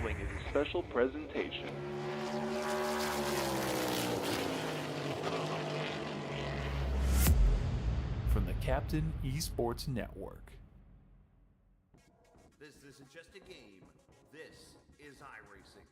following is a special presentation. From the Captain Esports Network. This isn't just a game. This is iRacing.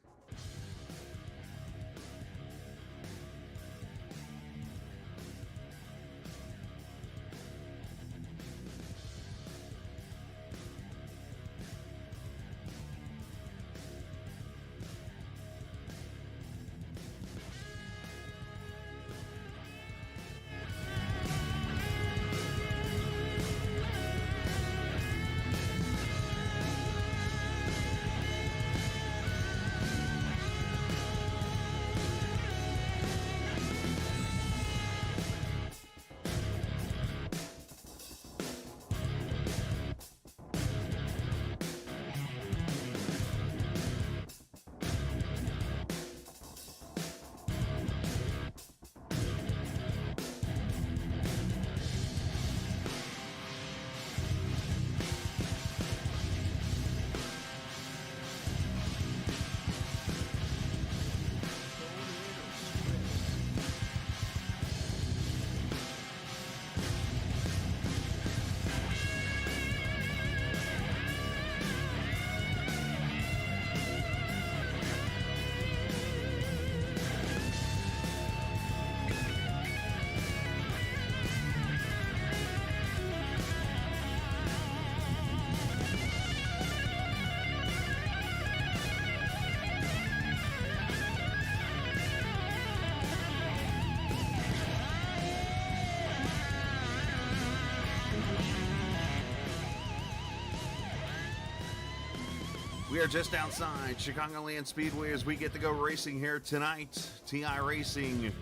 We are just outside Chicagoland Speedway as we get to go racing here tonight. iRacing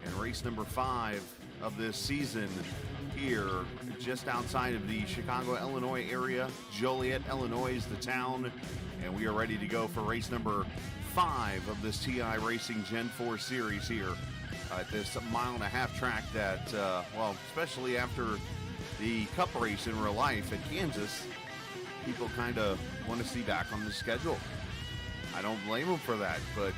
and race number 5 of this season here just outside of the Chicago, Illinois area. Joliet, Illinois is the town, and we are ready to go for race number 5 of this iRacing Gen 4 series here at this mile-and-a-half track that, well, especially after the Cup race in real life at Kansas, people kind of want to see back on the schedule. I don't blame them for that, but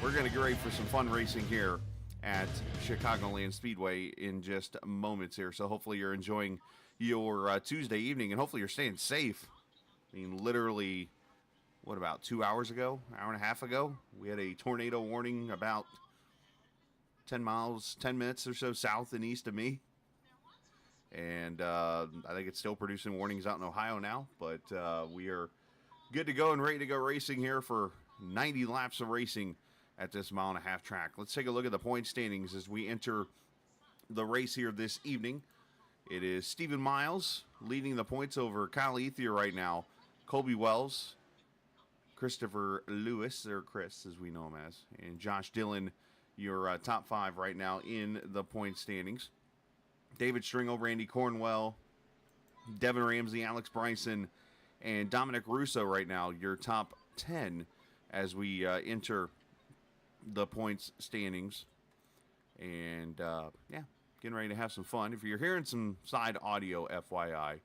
we're going to get ready for some fun racing here at Chicagoland Speedway in just moments here. So hopefully you're enjoying your Tuesday evening, and hopefully you're staying safe. I mean, literally, what, about 2 hours ago, hour and a half ago, we had a tornado warning about 10 minutes or so south and east of me. And I think it's still producing warnings out in Ohio now, but we are good to go and ready to go racing here for 90 laps of racing at this mile-and-a-half track. Let's take a look at the point standings as we enter the race here this evening. It is Stephen Miles leading the points over Kyle Ethier right now, Colby Wells, Christopher Lewis, or Chris as we know him as, and Josh Dillon, your top 5 right now in the point standings. David Stringle, Randy Cornwell, Devin Ramsey, Alex Bryson, and Dominic Russo right now, your top 10 as we enter the points standings. And, yeah, getting ready to have some fun. If you're hearing some side audio, FYI,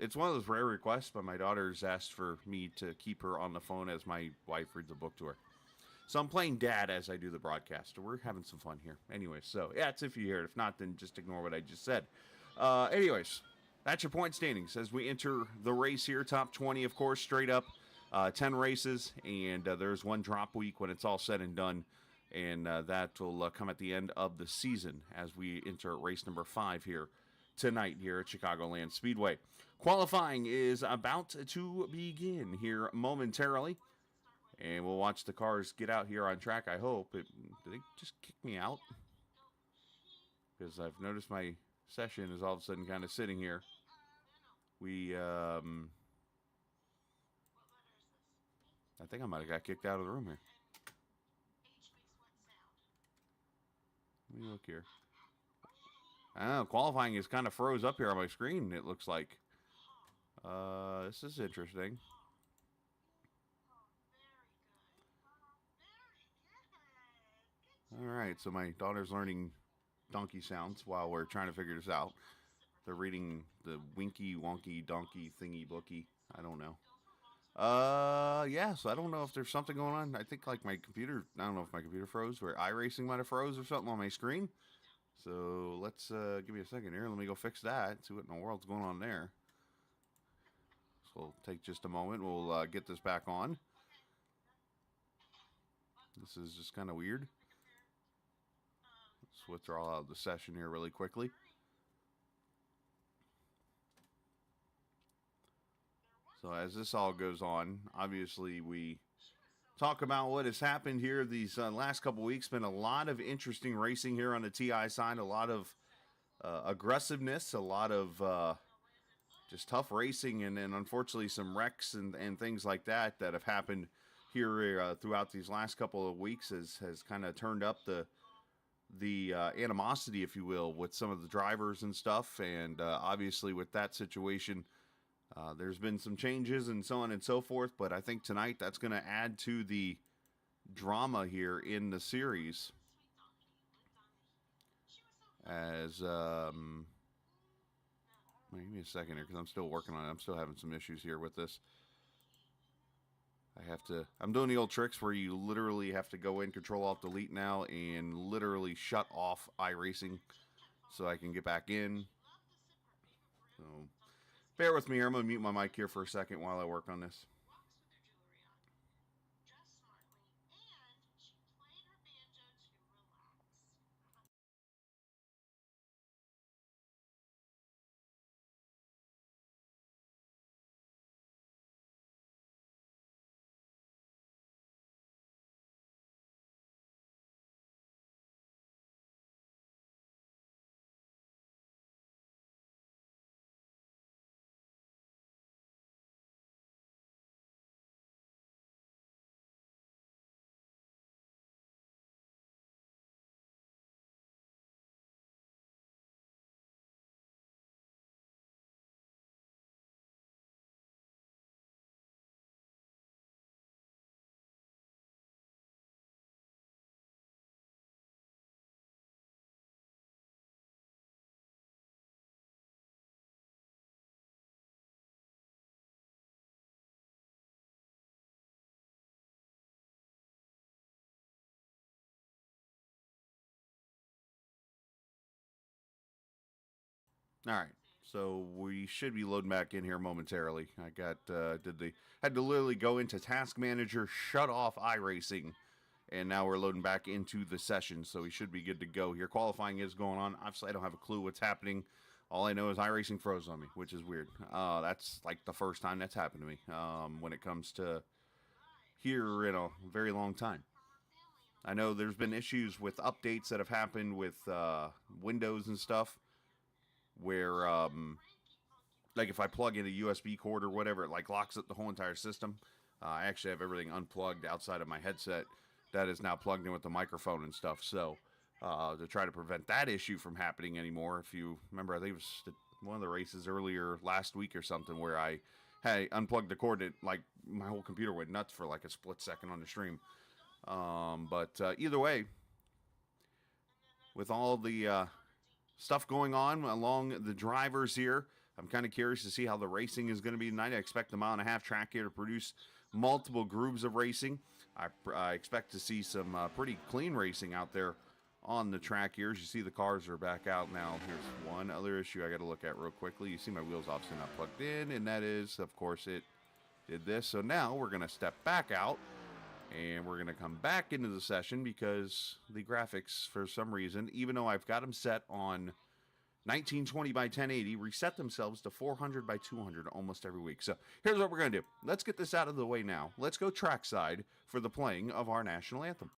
it's one of those rare requests, but my daughter's asked for me to keep her on the phone as my wife reads a book to her. So I'm playing dad as I do the broadcast. We're having some fun here. Anyways, so yeah, it's if you hear it. If not, then just ignore what I just said. Anyways, that's your point standings as we enter the race here. Top 20, of course, straight up. 10 races, and there's one drop week when it's all said and done. And that will come at the end of the season as we enter race number 5 here tonight here at Chicagoland Speedway. Qualifying is about to begin here momentarily. And we'll watch the cars get out here on track, I hope. Did they just kick me out? Because I've noticed my session is all of a sudden kind of sitting here. I think I might have got kicked out of the room here. Let me look here. I don't know, qualifying is kind of froze up here on my screen, it looks like. This is interesting. Alright, so my daughter's learning donkey sounds while we're trying to figure this out. They're reading the Winky Wonky Donkey Thingy Booky. I don't know. Yeah, so I don't know if there's something going on. I think like my computer, I don't know if my computer froze, where iRacing might have froze or something on my screen. So let's give me a second here. Let me go fix that. See what in the world's going on there. So we'll take just a moment. We'll get this back on. This is just kind of weird. Let's withdraw out of the session here really quickly. So as this all goes on, obviously we talk about what has happened here these last couple weeks. Been a lot of interesting racing here on the TI side. A lot of aggressiveness, a lot of just tough racing, and unfortunately some wrecks and things like that have happened here throughout these last couple of weeks has kind of turned up the animosity, if you will, with some of the drivers and stuff. And obviously with that situation, there's been some changes and so on and so forth. But I think tonight that's going to add to the drama here in the series. As wait, give me a second here, because I'm still working on it. I'm still having some issues here with this. I'm doing the old tricks where you literally have to go in, Control Alt Delete now, and literally shut off iRacing so I can get back in. So bear with me here. I'm going to mute my mic here for a second while I work on this. All right, so we should be loading back in here momentarily. I got had to literally go into Task Manager, shut off iRacing, and now we're loading back into the session. So we should be good to go here. Qualifying is going on. Obviously, I don't have a clue what's happening. All I know is iRacing froze on me, which is weird. That's like the first time that's happened to me when it comes to here in a very long time. I know there's been issues with updates that have happened with Windows and stuff, where like if I plug in a USB cord or whatever, it like locks up the whole entire system. I actually have everything unplugged outside of my headset that is now plugged in with the microphone and stuff. So to try to prevent that issue from happening anymore, if you remember, I think it was one of the races earlier last week or something where I had unplugged the cord, and like my whole computer went nuts for like a split second on the stream. But either way, with all the stuff going on along the drivers here, I'm kind of curious to see how the racing is going to be tonight. I expect the 1.5 mile track here to produce multiple grooves of racing. I expect to see some pretty clean racing out there on the track here. As you see, the cars are back out now. Here's one other issue I got to look at real quickly. You see my wheels obviously not plugged in, and that is, of course, it did this. So now we're going to step back out, and we're going to come back into the session because the graphics, for some reason, even though I've got them set on 1920 by 1080, reset themselves to 400 by 200 almost every week. So here's what we're going to do. Let's get this out of the way now. Let's go trackside for the playing of our national anthem.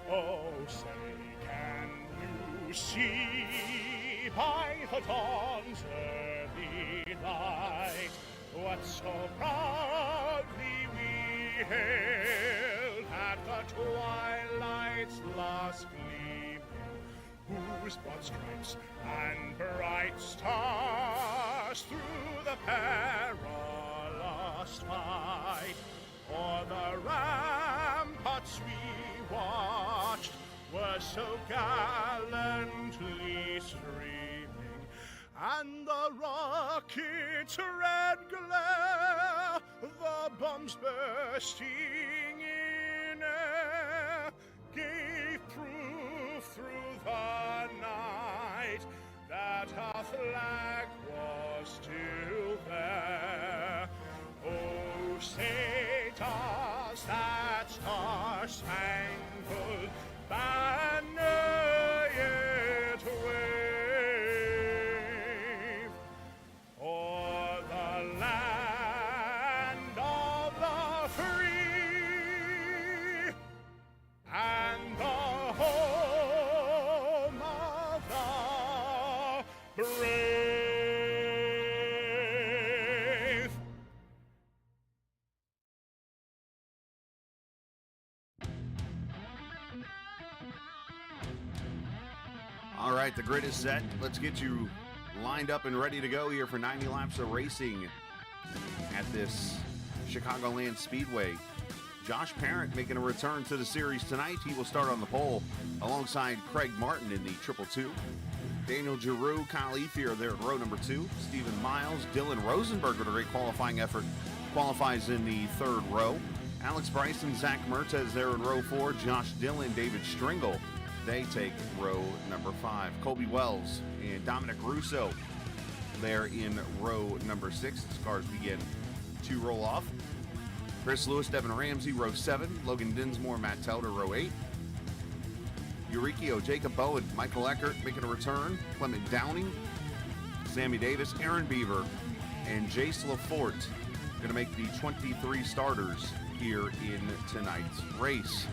Oh, say, can you see by the dawn's early light what so proudly we hailed at the twilight's last gleaming, whose broad stripes and bright stars through the perilous fight o'er the ramparts we watched were so gallantly streaming, and the rocket's red glare, the bombs bursting in air, gave proof through the night that our flag was still there. Oh, say does that star-spangled banner yet wave o'er the land of the free and the home of the brave. All right, the grid is set. Let's get you lined up and ready to go here for 90 laps of racing at this Chicagoland Speedway. Josh Parent making a return to the series tonight. He will start on the pole alongside Craig Martin in the 222. Daniel Giroux, Kyle Ethier there at row number 2. Stephen Miles, Dylan Rosenberg with a great qualifying effort, qualifies in the 3rd row. Alex Bryson, Zach Mertez there in row 4. Josh Dillon, David Stringle, they take row number 5. Colby Wells and Dominic Russo there in row number 6 as cars begin to roll off. Chris Lewis, Devin Ramsey, row 7. Logan Dinsmore, Matt Telder, row 8. Eurykio, Jacob Bowen, Michael Eckert making a return. Clement Downing, Sammy Davis, Aaron Beaver, and Jace Lafort going to make the 23 starters here in tonight's race.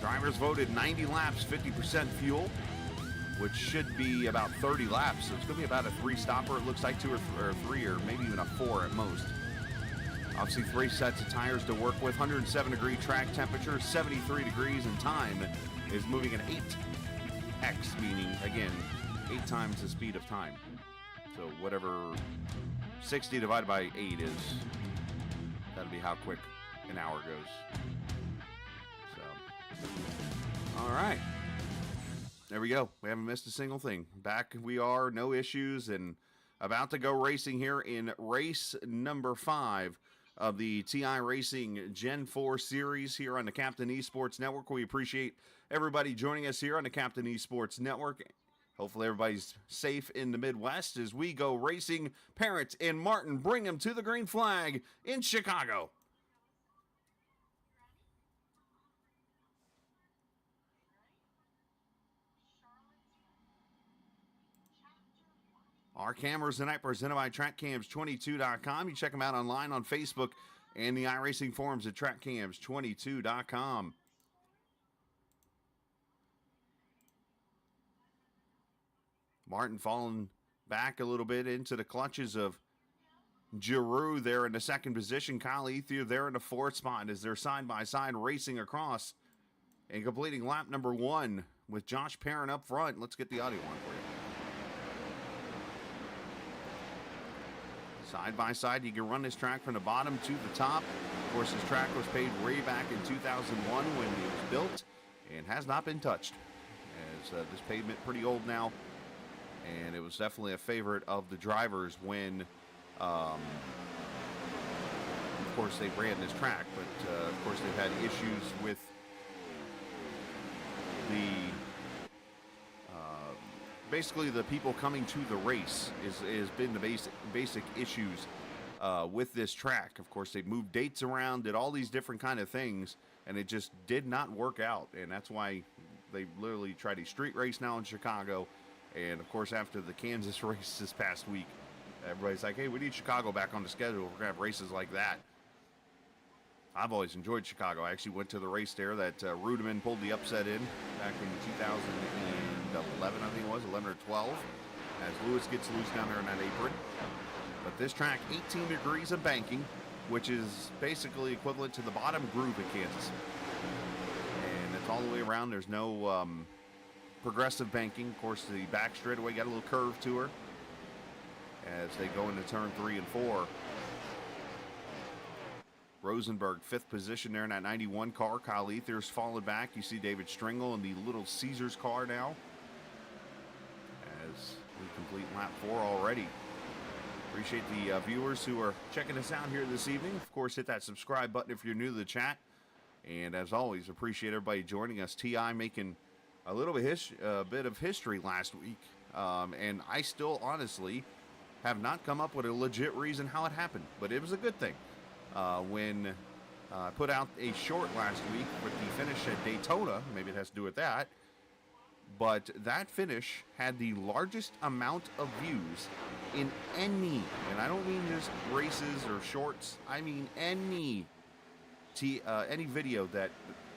Drivers voted 90 laps, 50% fuel, which should be about 30 laps. So it's going to be about a 3-stopper. It looks like 2 or 3, or maybe even a 4 at most. Obviously 3 sets of tires to work with. 107-degree track temperature, 73 degrees, and time is moving at 8x, meaning, again, 8 times the speed of time. So whatever 60 divided by 8 is, that'll be how quick an hour goes. So, all right. There we go. We haven't missed a single thing. Back we are, no issues, and about to go racing here in race number 5 of the TI Racing Gen 4 series here on the Captain Esports Network. We appreciate everybody joining us here on the Captain Esports Network. Hopefully everybody's safe in the Midwest as we go racing. Parent and Martin bring them to the green flag in Chicago. Our cameras tonight presented by TrackCams22.com. You check them out online on Facebook and the iRacing forums at TrackCams22.com. Martin falling back a little bit into the clutches of Giroux there in the 2nd position. Kyle Ethier there in the 4th spot as they're side-by-side racing across and completing lap number 1 with Josh Parent up front. Let's get the audio on for you. Side by side, you can run this track from the bottom to the top. Of course, this track was paved way back in 2001 when it was built and has not been touched. As this pavement pretty old now, and it was definitely a favorite of the drivers when, of course, they ran this track. But, of course, they've had issues with the basically the people coming to the race has been the basic issues with this track. Of course, they moved dates around, did all these different kind of things, and it just did not work out. And that's why they literally tried a street race now in Chicago. And of course, after the Kansas race this past week, everybody's like, hey, we need Chicago back on the schedule. We're gonna have races like that. I've always enjoyed Chicago. I actually went to the race there that Rudeman pulled the upset in back in 2011, I think it was, 11 or 12, as Lewis gets loose down there in that apron. But this track, 18 degrees of banking, which is basically equivalent to the bottom groove at Kansas. And it's all the way around. There's no progressive banking. Of course, the back straightaway got a little curve to her as they go into turn 3 and 4. Rosenberg, 5th position there in that 91 car. Kyle Ether's fallen back. You see David Stringle in the Little Caesars car now, as we complete lap 4 already. Appreciate the viewers who are checking us out here this evening. Of course, hit that subscribe button if you're new to the chat. And as always, appreciate everybody joining us. TI making a little bit of history last week. And I still honestly have not come up with a legit reason how it happened. But it was a good thing. When I put out a short last week with the finish at Daytona, maybe it has to do with that. But that finish had the largest amount of views in any, and I don't mean just races or shorts, I mean any video that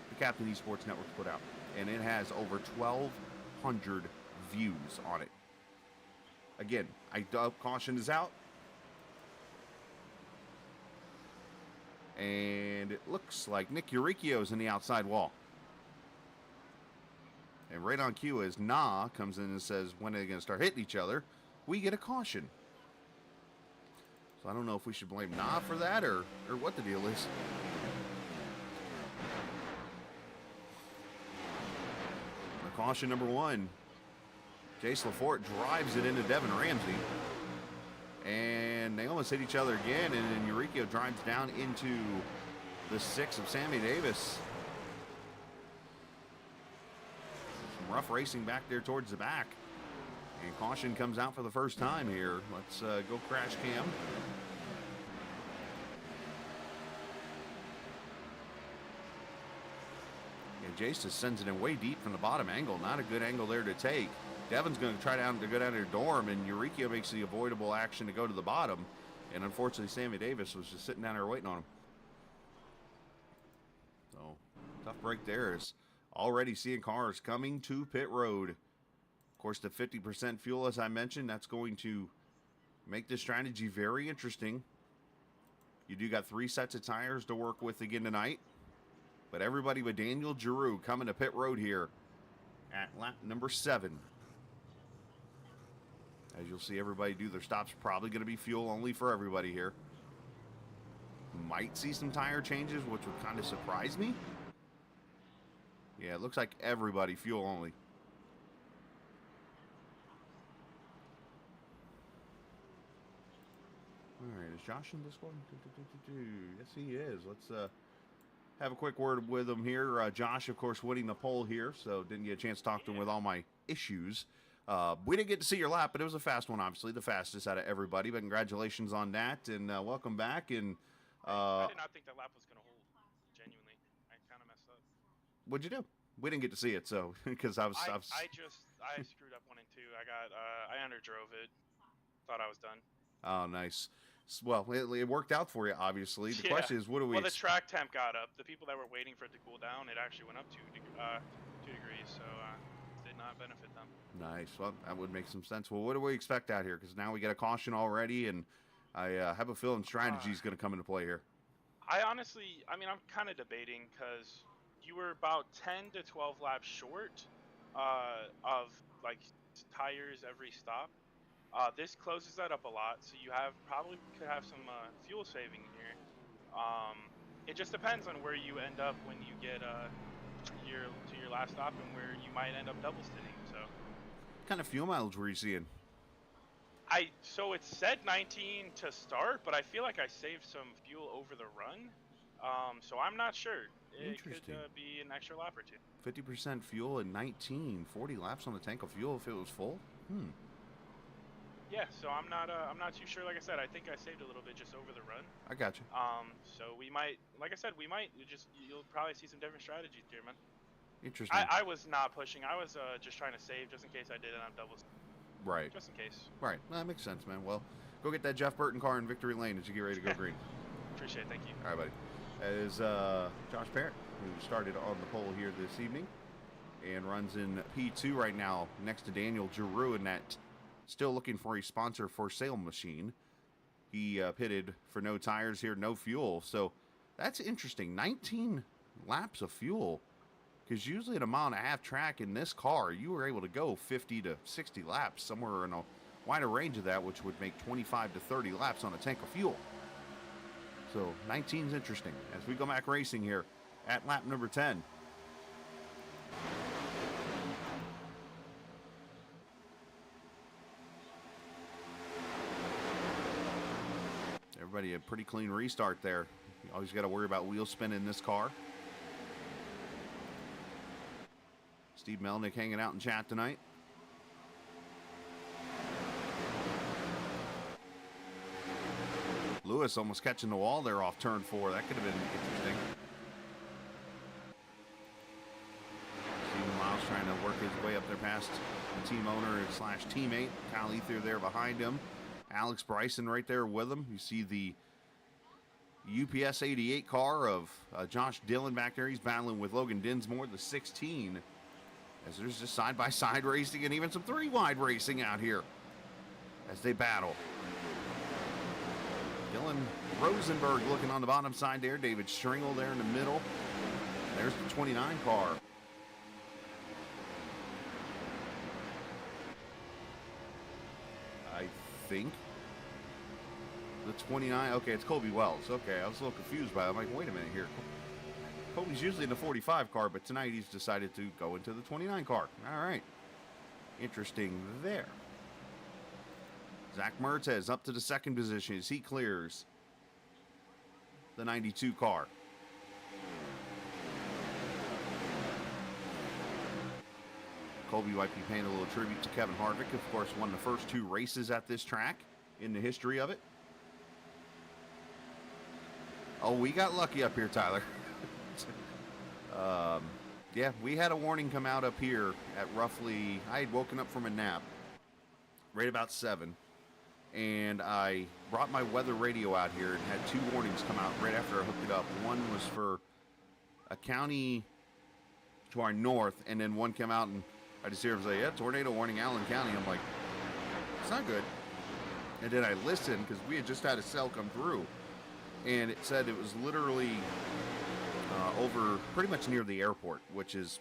the Captain Esports Network put out. And it has over 1,200 views on it. Again, caution is out. And it looks like Nick Uricchio's in the outside wall. And right on cue as Na comes in and says, when are they going to start hitting each other? We get a caution. So I don't know if we should blame Na for that or what the deal is. Caution number 1. Jace Lafort drives it into Devin Ramsey. And they almost hit each other again. And then Uricchio drives down into the 6 of Sammy Davis. Some rough racing back there towards the back. And caution comes out for the first time here. Let's go crash cam. And Jace just sends it in way deep from the bottom angle. Not a good angle there to take. Devin's going to try to go down to the dorm, and Uricchio makes the avoidable action to go to the bottom. And unfortunately, Sammy Davis was just sitting down there waiting on him. So, tough break there. Is already seeing cars coming to pit road. Of course, the 50% fuel, as I mentioned, that's going to make this strategy very interesting. You do got 3 sets of tires to work with again tonight. But everybody with Daniel Giroux coming to pit road here at lap number 7. As you'll see everybody do their stops, probably going to be fuel only for everybody here. Might see some tire changes, which would kind of surprise me. Yeah, it looks like everybody fuel only. All right, is Josh in this one? Yes, he is. Let's have a quick word with him here. Josh, of course, winning the poll here, so didn't get a chance to talk to him with all my issues. We didn't get to see your lap, but it was a fast one, obviously, the fastest out of everybody. But congratulations on that, and welcome back. And I did not think that lap was going to hold. Genuinely, I kind of messed up. What'd you do? We didn't get to see it, so because I screwed up 1 and 2. I underdrove it. Thought I was done. Oh, nice. Well, it worked out for you, obviously. The question is, what do we... Well, the track temp got up. The people that were waiting for it to cool down, it actually went up 2 degrees, so did not benefit them. Nice. Well, that would make some sense. Well, what do we expect out here? Because now we get a caution already, and I have a feeling strategy is going to come into play here. I'm kind of debating because you were about 10 to 12 laps short of, like, tires every stop. This closes that up a lot, so you probably could have some fuel saving here. It just depends on where you end up when you get to your last stop and where you might end up double sitting. So, what kind of fuel mileage were you seeing? So it said 19 to start, but I feel like I saved some fuel over the run. So I'm not sure. It could be an extra lap or 2. 50% fuel and 40 laps on the tank of fuel if it was full. Yeah, so I'm not too sure. Like I said, I think I saved a little bit just over the run. I got you. So we might, like I said, you'll probably see some different strategies here, man. Interesting. I was not pushing. I was just trying to save just in case I did it on doubles. Right. Just in case. Right. Well, that makes sense, man. Well, go get that Jeff Burton car in victory lane as you get ready to go green. Appreciate it. Thank you. All right, buddy. That is Josh Parent, who started on the pole here this evening and runs in P2 right now next to Daniel Giroux in that still looking for a sponsor for sale machine. He pitted for no tires here, no fuel. So that's interesting. 19 laps of fuel. Because usually at a 1.5 mile track in this car, you were able to go 50 to 60 laps, somewhere in a wider range of that, which would make 25 to 30 laps on a tank of fuel. So 19 is interesting as we go back racing here at lap number 10. Everybody a pretty clean restart there. You always got to worry about wheel spin in this car. Steve Melnick hanging out in chat tonight. Lewis almost catching the wall there off turn 4. That could have been interesting. Steven Miles trying to work his way up there past the team owner slash teammate. Kyle Ether there behind him. Alex Bryson right there with him. You see the UPS 88 car of Josh Dillon back there. He's battling with Logan Dinsmore, the 16. As there's just side-by-side racing and even some 3-wide racing out here as they battle. Dylan Rosenberg looking on the bottom side there. David Stringle there in the middle. There's the 29 car. I think the 29. Okay, it's Colby Wells. Okay, I was a little confused by that. I'm like, wait a minute here. Colby's usually in the 45 car, but tonight he's decided to go into the 29 car. All right. Interesting there. Zach Mertez up to the second position as he clears the 92 car. Colby might be paying a little tribute to Kevin Harvick. Of course, won the first 2 races at this track in the history of it. Oh, we got lucky up here, Tyler. Yeah, we had a warning come out up here at roughly, I had woken up from a nap right about 7. And I brought my weather radio out here and had 2 warnings come out right after I hooked it up. One was for a county to our north, and then one came out and I just hear him say, yeah, tornado warning, Allen County. I'm like, it's not good. And then I listened because we had just had a cell come through, and it said it was literally over pretty much near the airport, which is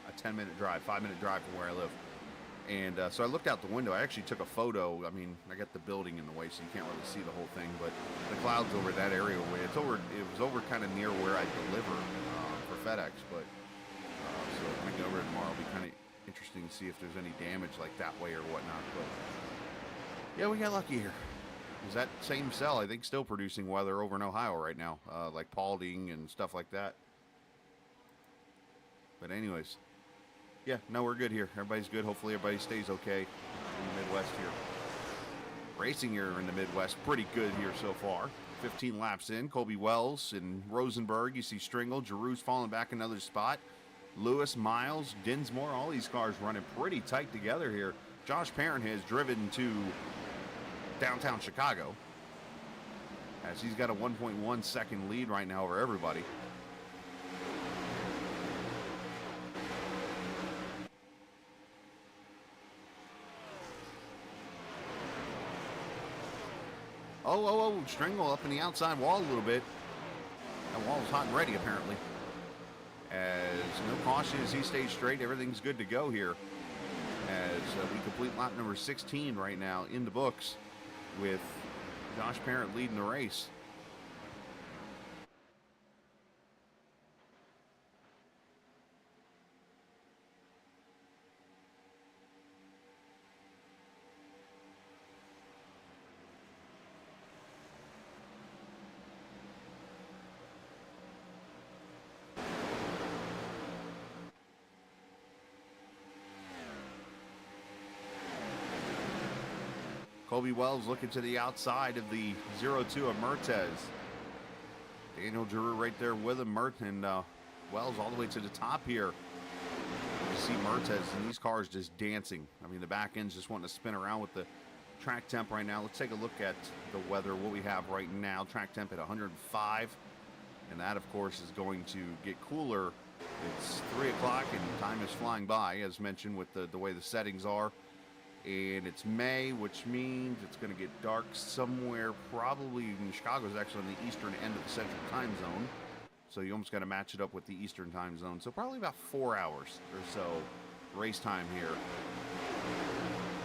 a 10-minute drive, 5-minute drive from where I live. And so I looked out the window. I actually took a photo. I mean, I got the building in the way, so you can't really see the whole thing. But the clouds over that area, it was over kind of near where I deliver for FedEx. But so when I get over it tomorrow, it'll be kind of interesting to see if there's any damage like that way or whatnot. But yeah, we got lucky here. Is that same cell, I think, still producing weather over in Ohio right now, like Paulding and stuff like that. But anyways. Yeah, no, we're good here. Everybody's good. Hopefully everybody stays okay in the Midwest here. Racing here in the Midwest, pretty good here so far. 15 laps in. Colby Wells and Rosenberg. You see Stringle. Giroux's falling back another spot. Lewis, Miles, Dinsmore. All these cars running pretty tight together here. Josh Parent has driven to downtown Chicago as he's got a 1.1 second lead right now over everybody. Oh, Stringle up in the outside wall a little bit. That wall's hot and ready, apparently. As no caution as he stays straight, everything's good to go here. As we complete lap number 16 right now in the books with Josh Parent leading the race. Colby Wells looking to the outside of the 0-2 of Mertez. Daniel Giroux right there with him. And Wells all the way to the top here. You see Mertez and these cars just dancing. I mean, the back end's just wanting to spin around with the track temp right now. Let's take a look at the weather, what we have right now. Track temp at 105. And that, of course, is going to get cooler. It's 3 o'clock and time is flying by, as mentioned, with the way the settings are. And it's May, which means it's going to get dark somewhere, probably in Chicago is actually on the eastern end of the central time zone. So you almost got to match it up with the eastern time zone. So probably about 4 hours or so race time here.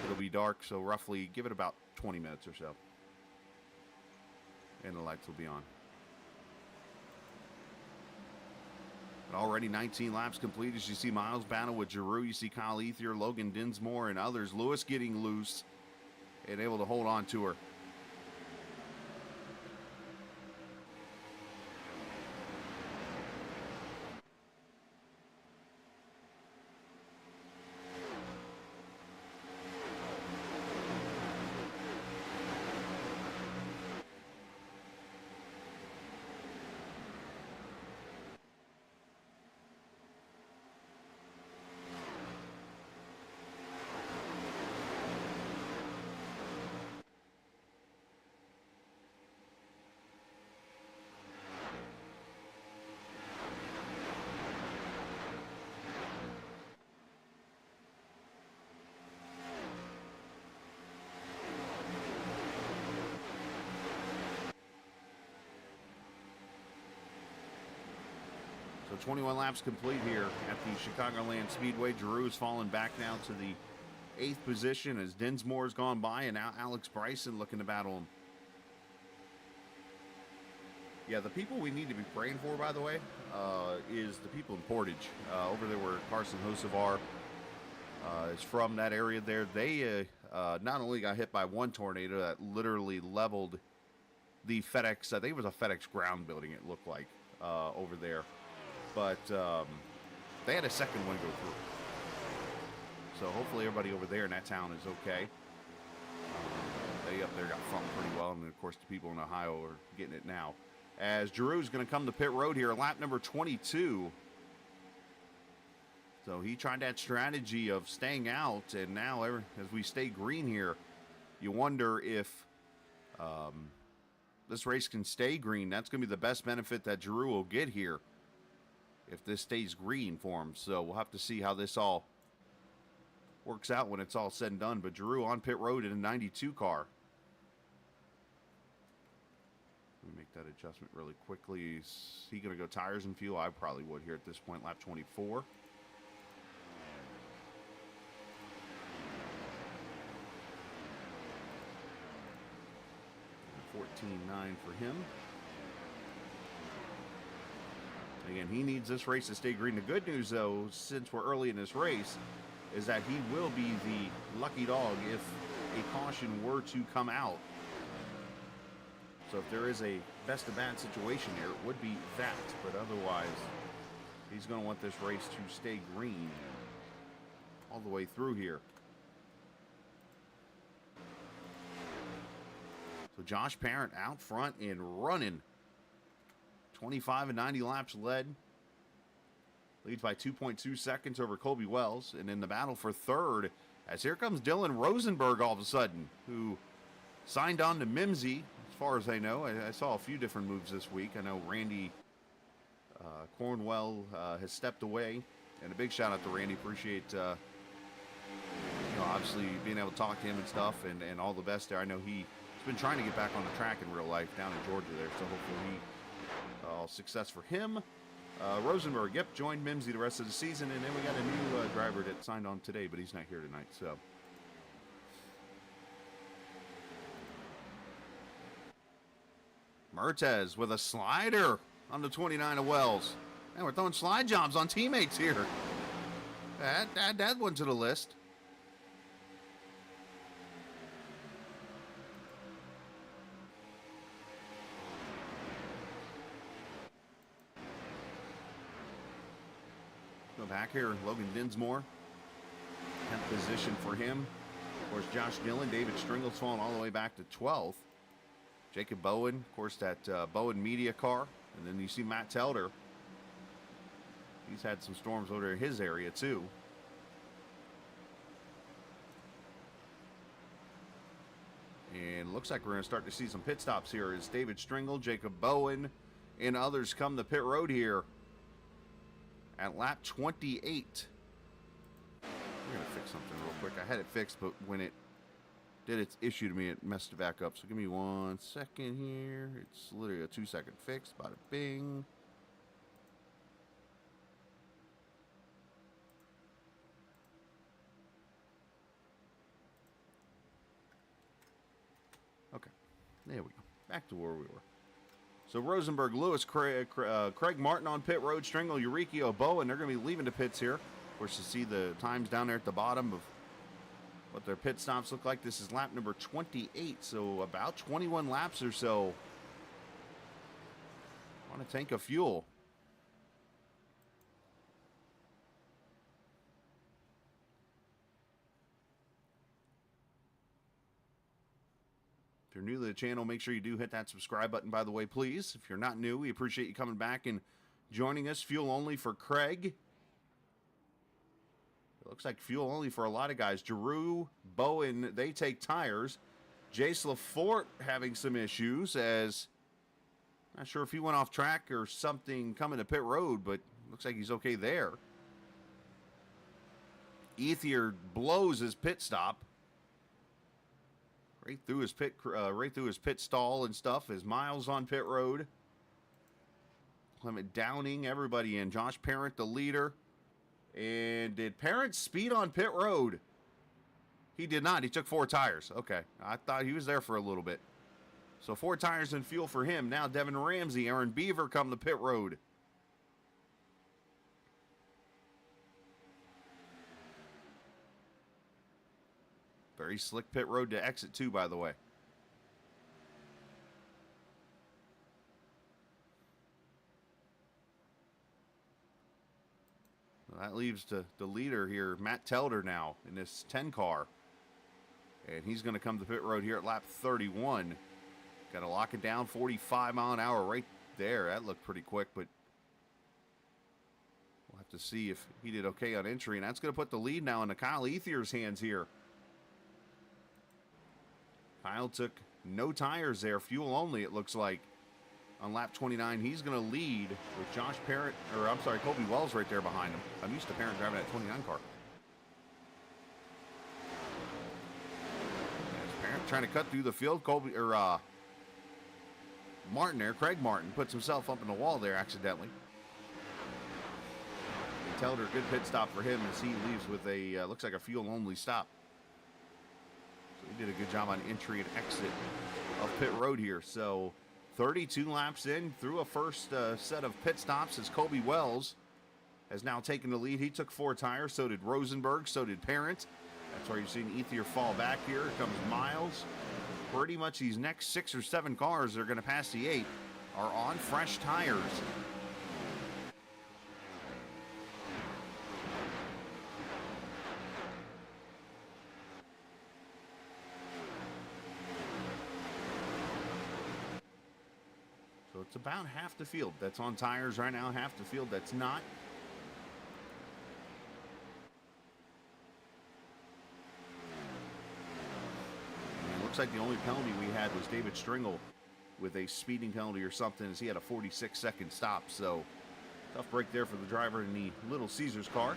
It'll be dark, so roughly give it about 20 minutes or so. And the lights will be on. But already 19 laps complete as you see Miles battle with Giroux. You see Kyle Ethier, Logan Dinsmore, and others. Lewis getting loose and able to hold on to her. So 21 laps complete here at the Chicagoland Speedway. Giroux has fallen back now to the 8th position as Dinsmore's gone by, and now Alex Bryson looking to battle him. Yeah, the people we need to be praying for, by the way, is the people in Portage. Over there where Carson Hocevar is from, that area there. They not only got hit by one tornado that literally leveled the FedEx, I think it was a FedEx ground building, it looked like, over there. But they had a second one go through. So hopefully everybody over there in that town is okay. They up there got thumped pretty well. And, of course, the people in Ohio are getting it now. As Giroux's going to come to pit road here, lap number 22. So he tried that strategy of staying out. And now, as we stay green here, you wonder if this race can stay green. That's going to be the best benefit that Giroux will get here, if this stays green for him. So we'll have to see how this all works out when it's all said and done. But Giroux on pit road in a 92 car. Let me make that adjustment really quickly. Is he going to go tires and fuel? I probably would here at this point, lap 24. $14.9 for him. Again, he needs this race to stay green. The good news, though, since we're early in this race, is that he will be the lucky dog if a caution were to come out. So if there is a best of bad situation here, it would be that. But otherwise, he's going to want this race to stay green all the way through here. So Josh Parent out front and running. 25 and 90 laps led. Leads by 2.2 seconds over Colby Wells. And in the battle for third, as here comes Dylan Rosenberg all of a sudden, who signed on to Mimsy, as far as I know. I saw a few different moves this week. I know Randy Cornwell has stepped away. And a big shout out to Randy. Appreciate, obviously being able to talk to him and stuff, and all the best there. I know he's been trying to get back on the track in real life down in Georgia there. So hopefully all success for him. Rosenberg, joined Mimsy the rest of the season. And then we got a new driver that signed on today, but he's not here tonight. So Mertez with a slider on the 29 of Wells. And we're throwing slide jobs on teammates here. Add that one to the list. Go back here, Logan Dinsmore. 10th position for him. Of course, Josh Dillon, David Stringle's fallen all the way back to 12th. Jacob Bowen, of course, that Bowen Media car. And then you see Matt Telder. He's had some storms over in his area, too. And looks like we're going to start to see some pit stops here as David Stringle, Jacob Bowen, and others come to pit road here at lap 28. We're going to fix something real quick. I had it fixed, but when it did its issue to me, it messed it back up. So give me 1 second here. It's literally a 2-second fix. Bada bing. Okay, there we go. back to where we were. So Rosenberg, Lewis, Craig Martin on pit road, Stringle, Eureka, Bowen. They're going to be leaving the pits here. Of course, you see the times down there at the bottom of what their pit stops look like. This is lap number 28, so about 21 laps or so on a tank of fuel. If you're new to the channel, make sure you do hit that subscribe button, by the way, please. If you're not new, we appreciate you coming back and joining us. Fuel only for Craig. It looks like fuel only for a lot of guys. Giroux, Bowen, they take tires. Jace Lafort having some issues as, not sure if he went off track or something coming to pit road, but looks like he's okay there. Ethier blows his pit stop. Right through his pit stall and stuff as Miles on pit road. Clement Downing, everybody in. Josh Parent, the leader. And did Parent speed on pit road? He did not. He took 4 tires. Okay. I thought he was there for a little bit. So 4 tires and fuel for him. Now Devin Ramsey, Aaron Beaver come to pit road. Very slick pit road to exit 2, by the way. Well, that leaves the leader here, Matt Telder, now in this 10 car. And he's going to come to pit road here at lap 31. Got to lock it down, 45 mile an hour right there. That looked pretty quick, but we'll have to see if he did okay on entry. And that's going to put the lead now into Kyle Ethier's hands here. Kyle took no tires there, fuel only, it looks like. On lap 29, he's going to lead with Josh Parent, or I'm sorry, Colby Wells right there behind him. I'm used to Parent driving that 29 car. There's Parent trying to cut through the field. Martin there, Craig Martin, puts himself up in the wall there accidentally. And Telder, good pit stop for him as he leaves with a, looks like a fuel only stop. He did a good job on entry and exit of pit road here. So 32 laps in through a first set of pit stops as Colby Wells has now taken the lead. He took 4 tires. So did Rosenberg. So did Parent. That's where you've seen Ethier fall back here. Here comes Miles. Pretty much these next 6 or 7 cars that are going to pass the 8 are on fresh tires. It's about half the field that's on tires right now, half the field that's not. And it looks like the only penalty we had was David Stringle with a speeding penalty or something, as he had a 46-second stop. So tough break there for the driver in the Little Caesars car.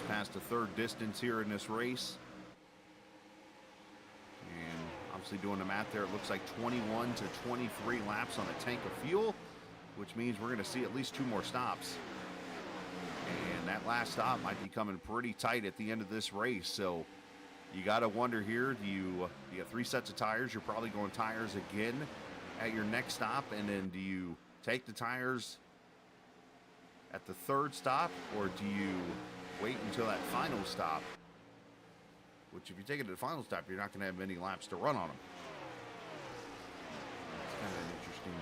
Past the 3rd distance here in this race. And obviously doing the math there, it looks like 21 to 23 laps on a tank of fuel, which means we're going to see at least 2 more stops. And that last stop might be coming pretty tight at the end of this race. So you got to wonder here, do you have 3 sets of tires? You're probably going tires again at your next stop. And then do you take the tires at the 3rd stop, or do you wait until that final stop? Which, if you take it to the final stop, you're not going to have many laps to run on them. It's kind of an interesting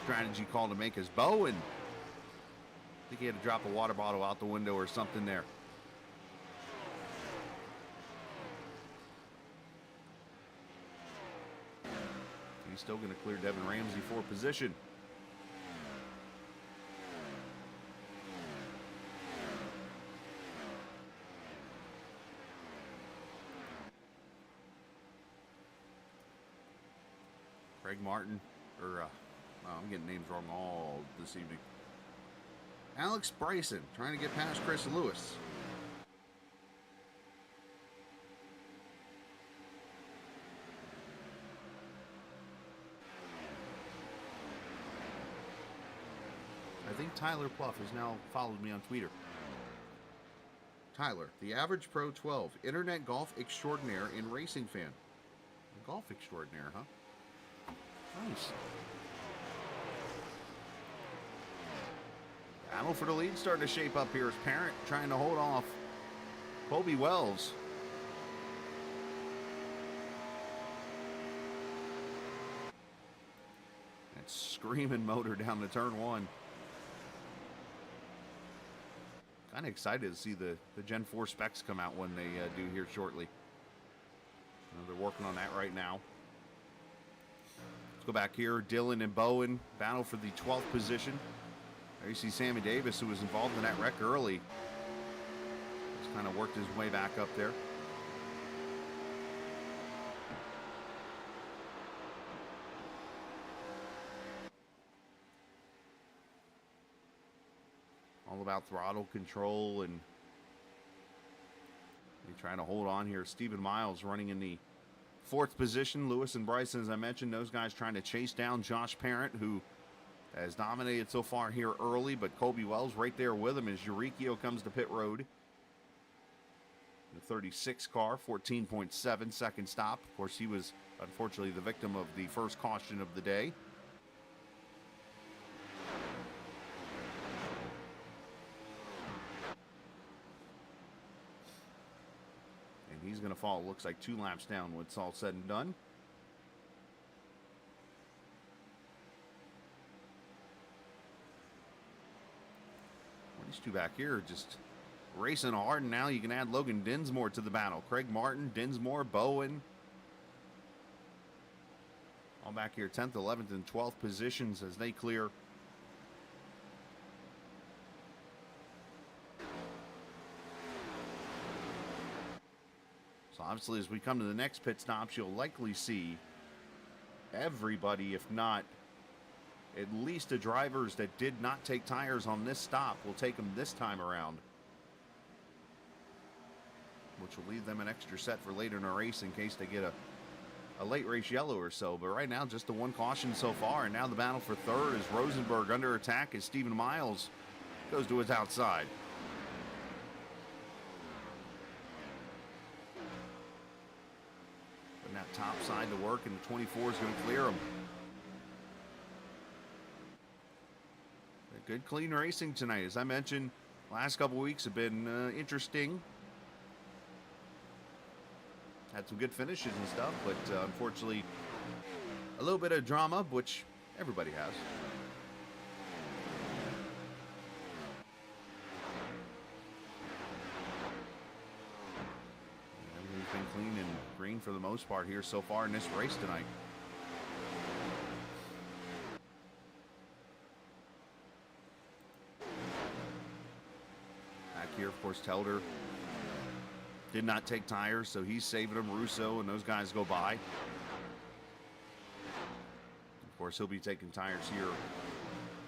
strategy call to make as Bowen. I think he had to drop a water bottle out the window or something there. He's still going to clear Devin Ramsey for position. Craig Martin, I'm getting names wrong all this evening. Alex Bryson trying to get past Chris Lewis. I think Tyler Pluff has now followed me on Twitter. Tyler, the average pro 12, internet golf extraordinaire and racing fan. A golf extraordinaire, huh? Nice. Battle for the lead starting to shape up here as Parent trying to hold off Colby Wells. That screaming motor down to turn one. Kind of excited to see the Gen 4 specs come out when they do here shortly. They're working on that right now. Let's go back here. Dylan and Bowen battle for the 12th position. There you see Sammy Davis, who was involved in that wreck early. Just kind of worked his way back up there. All about throttle control and trying to hold on here. Stephen Miles running in the 4th position. Lewis and Bryson, as I mentioned, those guys trying to chase down Josh Parent, who has dominated so far here early, but Colby Wells right there with him as Eurykio comes to pit road. The 36 car, 14.7 second stop. Of course, he was unfortunately the victim of the first caution of the day. And he's going to fall, looks like 2 laps down when it's all said and done. These two back here just racing hard, and now you can add Logan Dinsmore to the battle. Craig Martin, Dinsmore, Bowen. All back here, 10th, 11th, and 12th positions as they clear. So obviously as we come to the next pit stops, you'll likely see everybody, if not at least the drivers that did not take tires on this stop, will take them this time around, which will leave them an extra set for later in the race in case they get a late race yellow or so. But right now, just the one caution so far, and now the battle for third is Rosenberg under attack as Stephen Miles goes to his outside. Putting that top side to work, and the 24 is going to clear him. Good clean racing tonight. As I mentioned, last couple weeks have been interesting. Had some good finishes and stuff, but unfortunately a little bit of drama, which everybody has. Everything's been clean and green for the most part here so far in this race tonight. Here, of course, Telder did not take tires, so he's saving them. Russo and those guys go by. Of course, he'll be taking tires here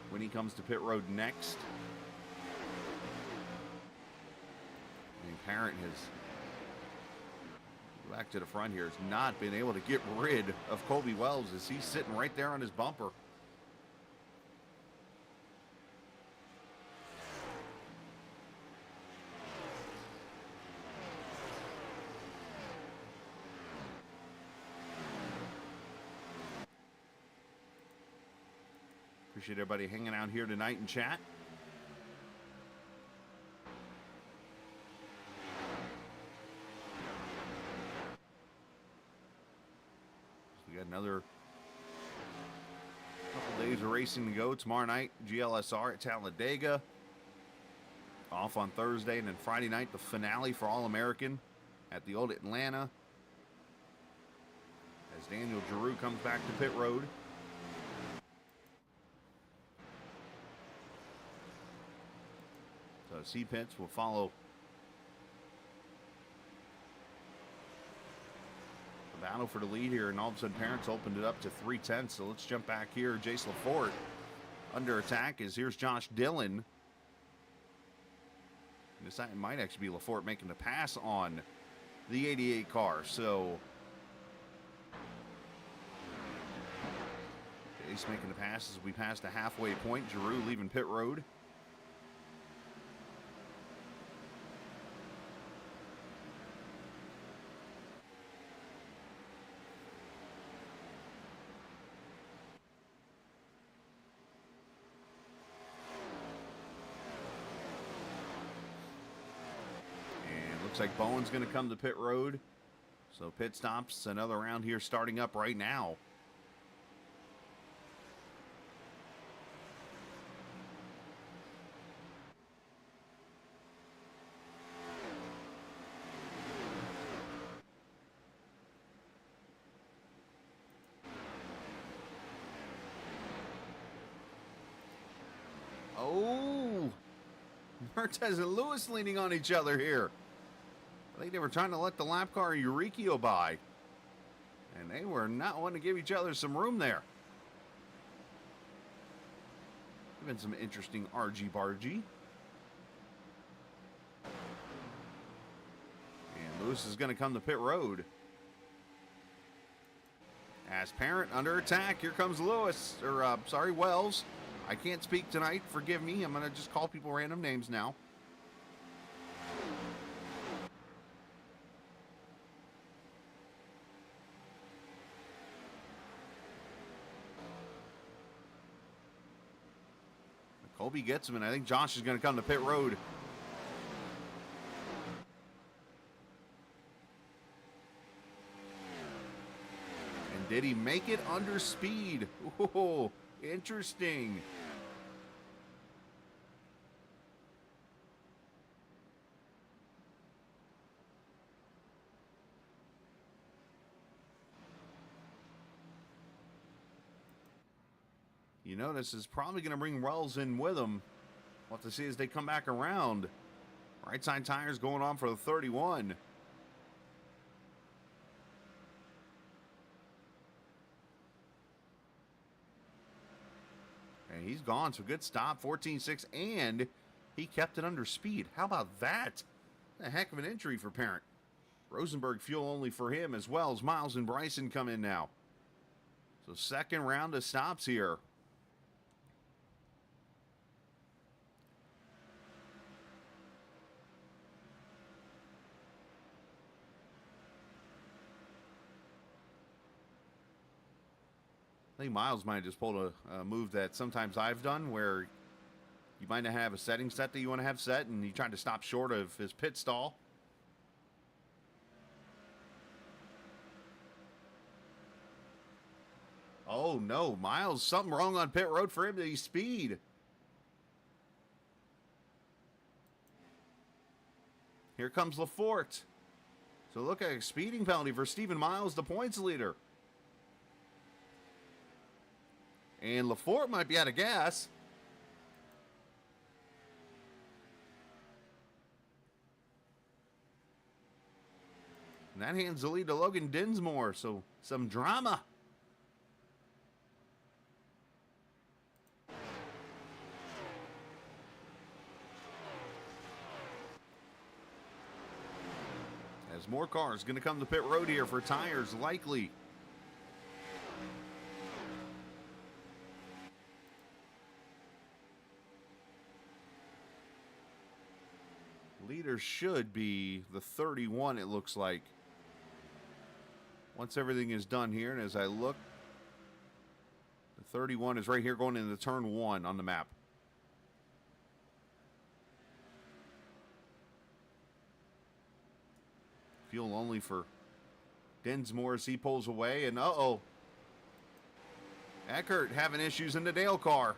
when he comes to pit road next. And Parent has, back to the front here, has not been able to get rid of Colby Wells as he's sitting right there on his bumper. Appreciate everybody hanging out here tonight in chat. We got another couple days of racing to go. Tomorrow night, GLSR at Talladega. Off on Thursday, and then Friday night, the finale for All-American at the Old Atlanta. As Daniel Giroux comes back to pit road. So C-Pits will follow the battle for the lead here, and all of a sudden Parents opened it up to 3/10. So let's jump back here. Jace LaForte under attack as here's Josh Dillon. And this might actually be LaForte making the pass on the 88 car. So Jace making the pass as we pass the halfway point. Giroux leaving pit road. Looks like Bowen's going to come to pit road. So pit stops, another round here starting up right now. Oh, Mertez and Lewis leaning on each other here. I think they were trying to let the lap car Eurykio by. And they were not wanting to give each other some room there. Been some interesting argy-bargy. And Lewis is going to come to pit road. As Parent under attack, here comes Lewis, or sorry, Wells. I can't speak tonight, forgive me. I'm going to just call people random names now. Colby gets him, and I think Josh is going to come to pit road. And did he make it under speed? Oh, interesting. You notice is probably going to bring Wells in with him. We'll have to see as they come back around. Right side tires going on for the 31. And he's gone, so good stop, 14.6, and he kept it under speed. How about that? A heck of an entry for Parent. Rosenberg fuel only for him as well as Miles and Bryson come in now. So second round of stops here. I think Miles might have just pulled a move that sometimes I've done where you might not have a setting set that you want to have set and you try to stop short of his pit stall. Oh no, Miles, something wrong on pit road for him to speed. Here comes Lafort. So look at a speeding penalty for Stephen Miles, the points leader. And Lafort might be out of gas. And that hands the lead to Logan Dinsmore, so some drama. As more cars going to come to pit road here for tires, likely. Leader should be the 31, it looks like. Once everything is done here, and as I look, the 31 is right here going into turn 1 on the map. Fuel only for Dinsmore as he pulls away, and uh-oh. Eckert having issues in the Dale car.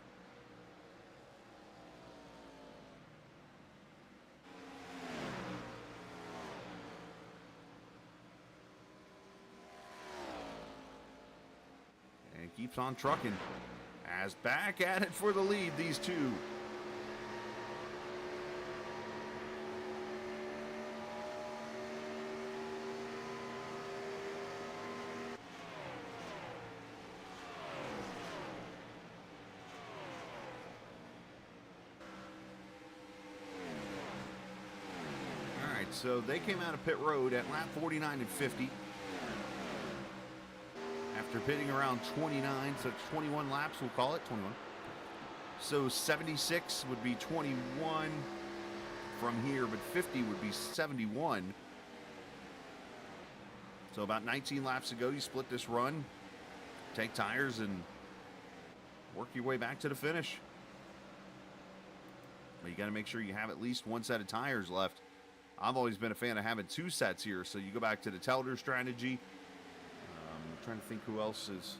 Keeps on trucking. As back at it for the lead, these two. All right, so they came out of pit road at lap 49 and 50. After pitting around 29, so 21 laps, we'll call it 21. So 76 would be 21 from here, but 50 would be 71. So about 19 laps ago, you split this run, take tires, and work your way back to the finish. But you got to make sure you have at least one set of tires left I've always been a fan of having 2 sets here. So you go back to the Telder strategy. I'm trying to think who else is.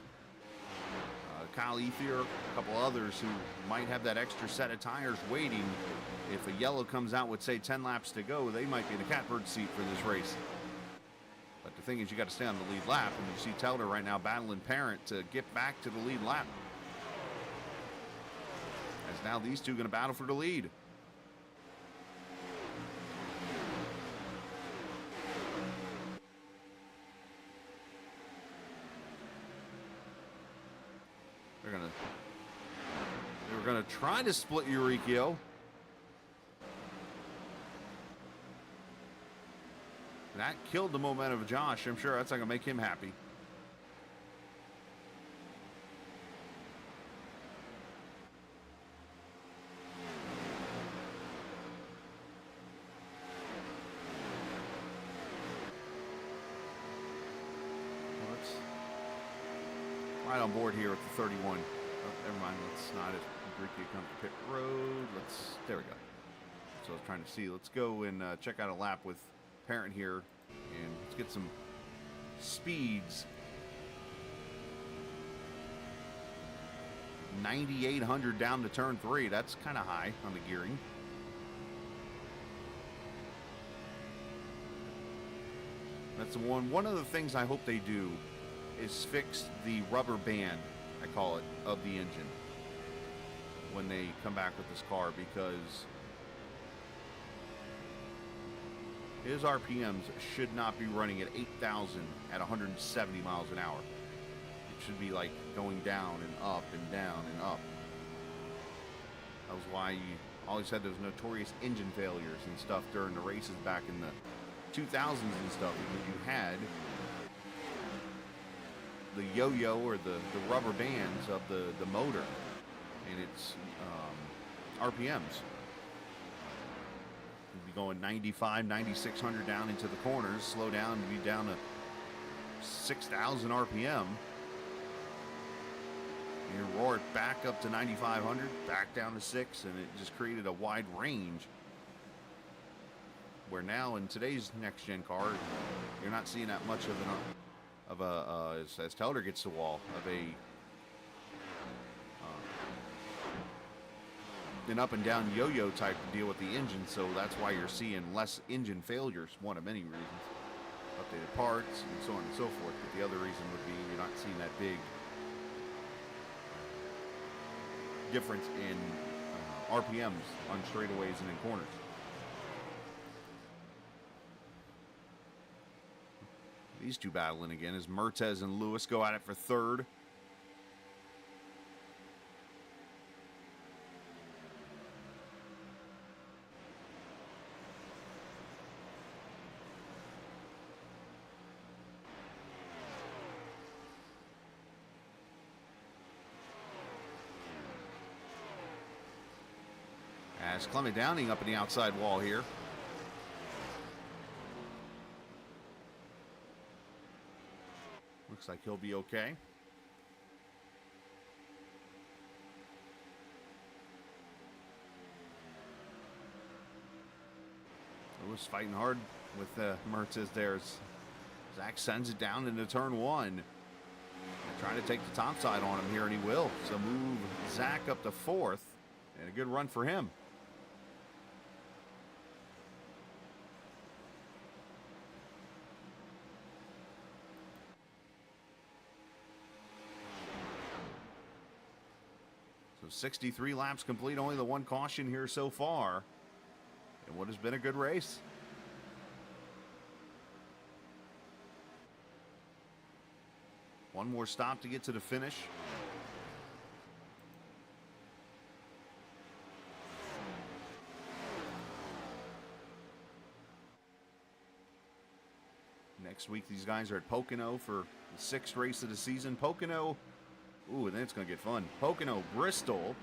Kyle Ethier, a couple others who might have that extra set of tires waiting. If a yellow comes out with, say, 10 laps to go, they might be in the catbird seat for this race. But the thing is, you got to stay on the lead lap, and you see Telder right now battling Parent to get back to the lead lap. As now these two going to battle for the lead. They're gonna try to split Eurykio. That killed the momentum of Josh. I'm sure that's not gonna make him happy. Right on board here at the 31. Oh, never mind. Let's not as Eurykio come to pit road. There we go. So I was trying to see. Let's go and check out a lap with Parent here, and let's get some speeds. 9,800 down to turn 3. That's kind of high on the gearing. That's one of the things I hope they do is fix the rubber band, I call it, of the engine when they come back with this car, because his RPMs should not be running at 8,000 at 170 miles an hour. It should be like going down and up and down and up. That was why you always had those notorious engine failures and stuff during the races back in the 2000s and stuff, because you had the yo-yo or the rubber bands of the motor and its RPMs. You'd be going 95, 9,600 down into the corners, slow down to be down to 6,000 RPM. You roar it back up to 9,500, back down to 6, and it just created a wide range. Where now in today's next-gen car, you're not seeing that much of as Telder gets to wall, of an up and down yo-yo type deal with the engine. So that's why you're seeing less engine failures, one of many reasons. Updated parts and so on and so forth. But the other reason would be you're not seeing that big difference in RPMs on straightaways and in corners. These two battling again as Mertes and Lewis go at it for third. As Clement Downing up in the outside wall here. Looks like he'll be okay. Lewis fighting hard with Mertes there. Zach sends it down into turn 1. Trying to take the top side on him here, and he will. So move Zach up to 4th, and a good run for him. So 63 laps complete, only the one caution here so far, and what has been a good race. One more stop to get to the finish. Next week, these guys are at Pocono for the 6th race of the season. Pocono, ooh, and then it's going to get fun. Pocono, Bristol,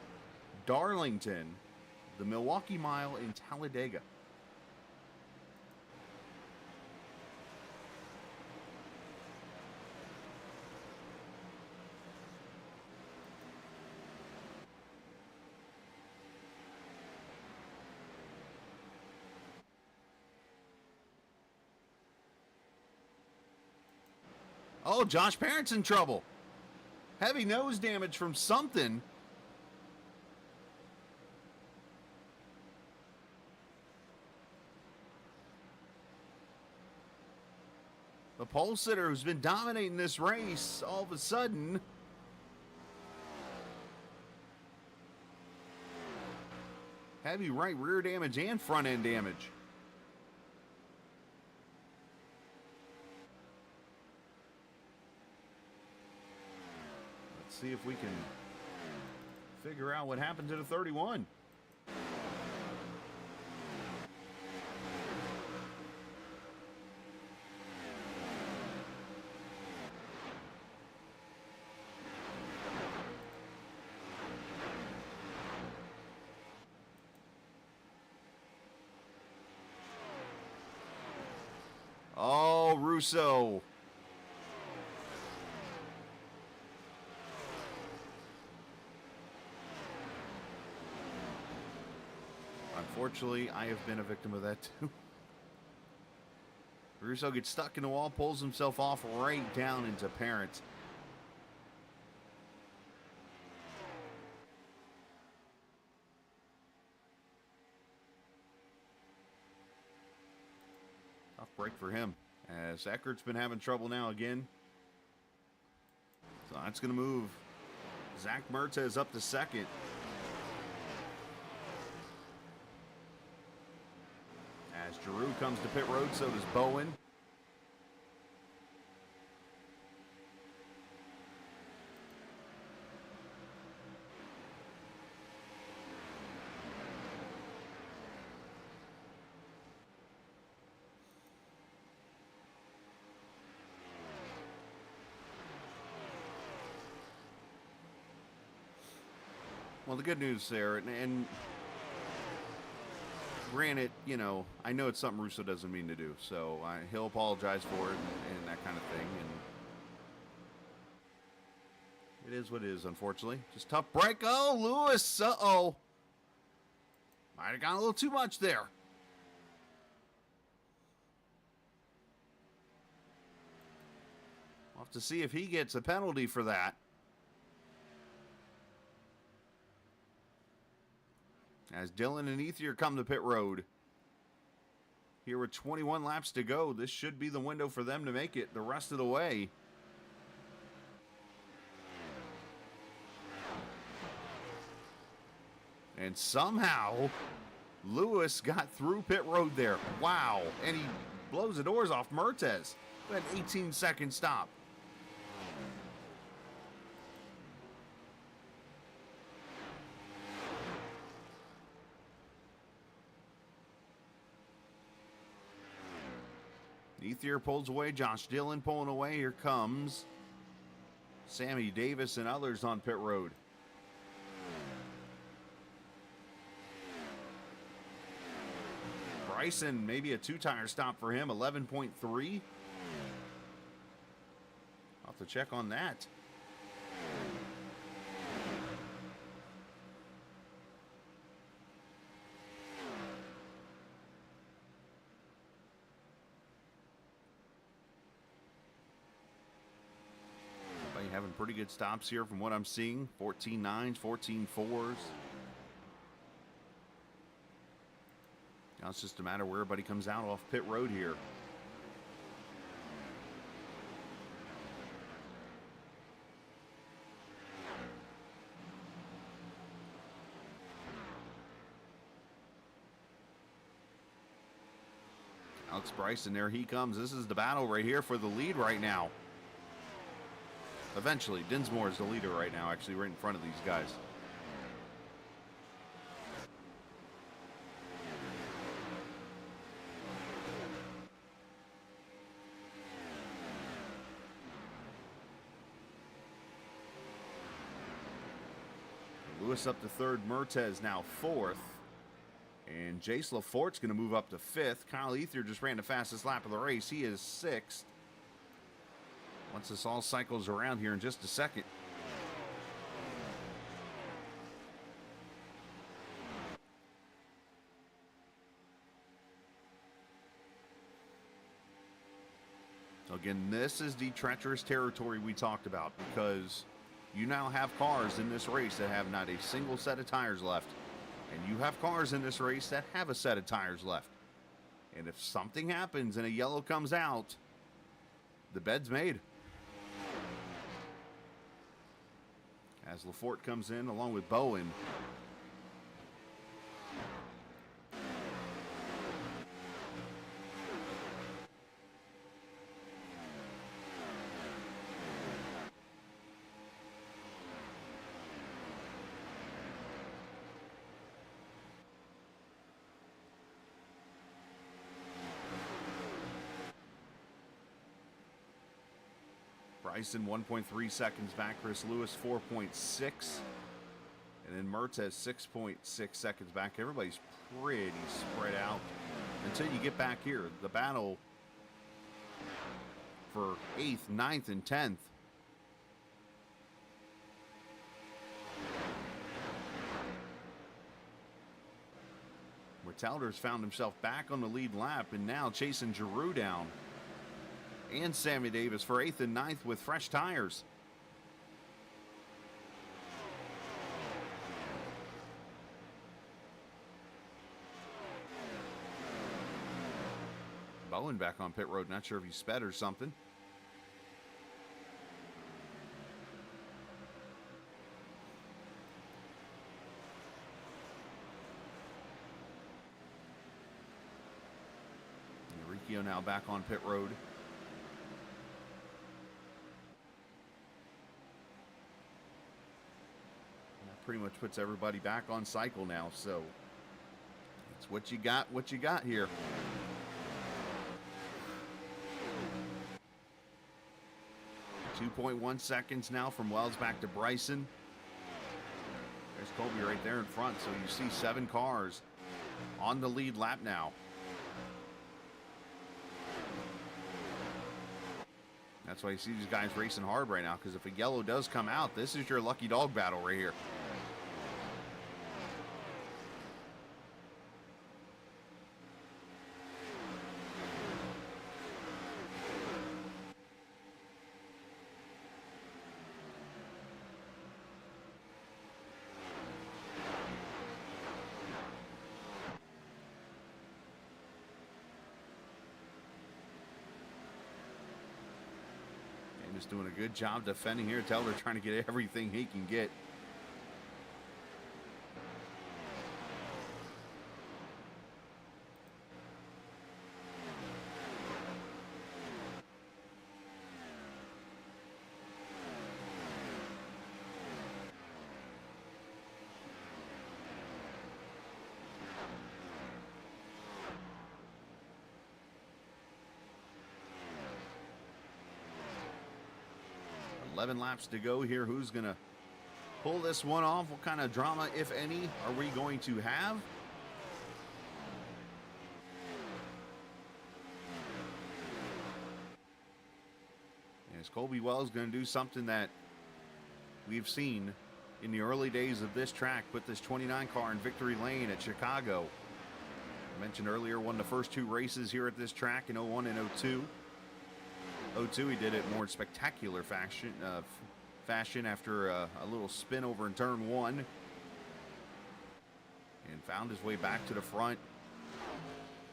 Darlington, the Milwaukee Mile, and Talladega. Oh, Josh Parent's in trouble. Heavy nose damage from something. The pole sitter who's been dominating this race, all of a sudden, heavy right rear damage and front end damage. Let's see if we can figure out what happened to the 31. Oh, Russo. Unfortunately, I have been a victim of that too. Russo gets stuck in the wall, pulls himself off right down into Parent. Tough break for him, as Eckert's been having trouble now again. So that's going to move Zach Mertes up to second. As Giroux comes to pit road, so does Bowen. Well, the good news there, and granted, you know, I know it's something Russo doesn't mean to do, so he'll apologize for it and that kind of thing. And it is what it is, unfortunately. Just tough break. Oh, Lewis. Uh-oh. Might have gone a little too much there. We'll have to see if he gets a penalty for that. As Dillon and Ethier come to pit road. Here with 21 laps to go, this should be the window for them to make it the rest of the way. And somehow, Lewis got through pit road there. Wow. And he blows the doors off Mertes. An 18-second stop. Ethier pulls away. Josh Dillon pulling away. Here comes Sammy Davis and others on pit road. Bryson, maybe a two-tire stop for him. 11.3. I'll have to check on that. Having pretty good stops here from what I'm seeing. 14 nines, 14 fours. Now it's just a matter where everybody comes out off pit road here. Alex Bryson, there he comes. This is the battle right here for the lead right now. Eventually, Dinsmore is the leader right now, actually right in front of these guys. Lewis up to third, Mertes now fourth. And Jace Laforte's going to move up to fifth. Kyle Ethier just ran the fastest lap of the race. He is sixth. Once this all cycles around here in just a second. Again, this is the treacherous territory we talked about, because you now have cars in this race that have not a single set of tires left. And you have cars in this race that have a set of tires left. And if something happens and a yellow comes out, the bed's made. As Lafort comes in along with Bowen. Bryson 1.3 seconds back. Chris Lewis 4.6. And then Mertz has 6.6 seconds back. Everybody's pretty spread out until you get back here. The battle for 8th, 9th, and 10th. Where Tauder's found himself back on the lead lap and now chasing Giroux down. And Sammy Davis for 8th and 9th with fresh tires. Bowen back on pit road. Not sure if he sped or something. Riccio now back on pit road. Pretty much puts everybody back on cycle now, so it's what you got here. .1 seconds now from Wells back to Bryson. There's Colby right there in front, so you see 7 cars on the lead lap now. That's why you see these guys racing hard right now, because if a yellow does come out, this is your lucky dog battle right here. Just doing a good job defending here. Teller trying to get everything he can get. Laps to go here. Who's going to pull this one off? What kind of drama, if any, are we going to have? As Colby Wells going to do something that we've seen in the early days of this track, put this 29 car in victory lane at Chicago. I mentioned earlier, won the first 2 races here at this track in 01 and 02. 02, he did it more spectacular fashion after a little spin over in turn 1, and found his way back to the front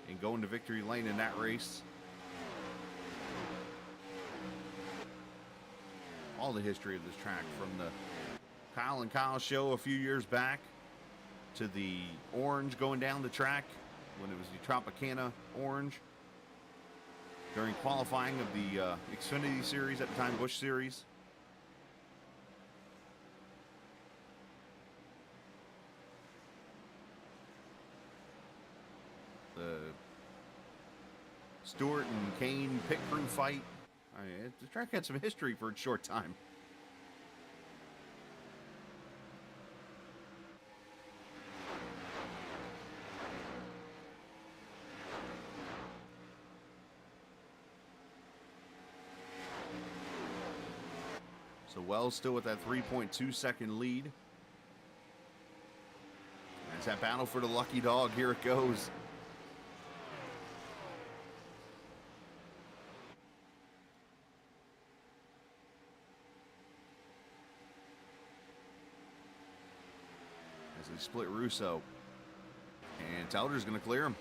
and going to victory lane in that race. All the history of this track, from the Kyle and Kyle show a few years back to the orange going down the track when it was the Tropicana orange. During qualifying of the Xfinity Series, at the time Busch Series. The Stewart and Kane pit crew fight. I mean, the track had some history for a short time. So Wells still with that 3.2 second lead. As that battle for the lucky dog, here it goes. So they split Russo. And Telder's going to clear him.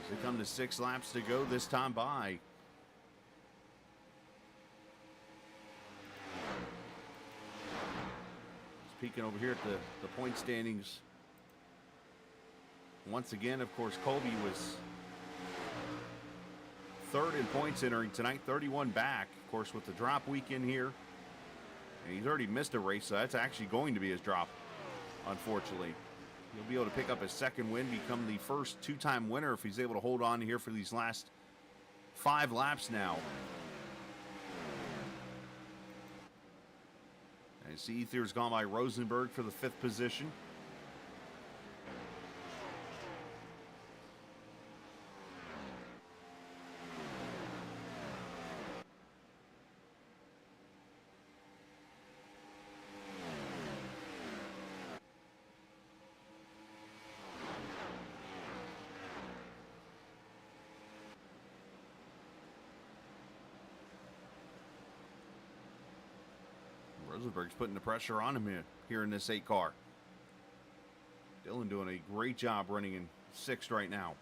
As we come to 6 laps to go this time by. Just peeking over here at the point standings. Once again, of course, Colby was 3rd in points entering tonight, 31 back. Of course, with the drop weekend here. And he's already missed a race, so that's actually going to be his drop, unfortunately. He'll be able to pick up his 2nd win, become the first 2-time winner if he's able to hold on here for these last 5 laps now. As Ether's gone by Rosenberg for the 5th position. Rosenberg's putting the pressure on him here in this 8 car. Dylan doing a great job running in 6th right now.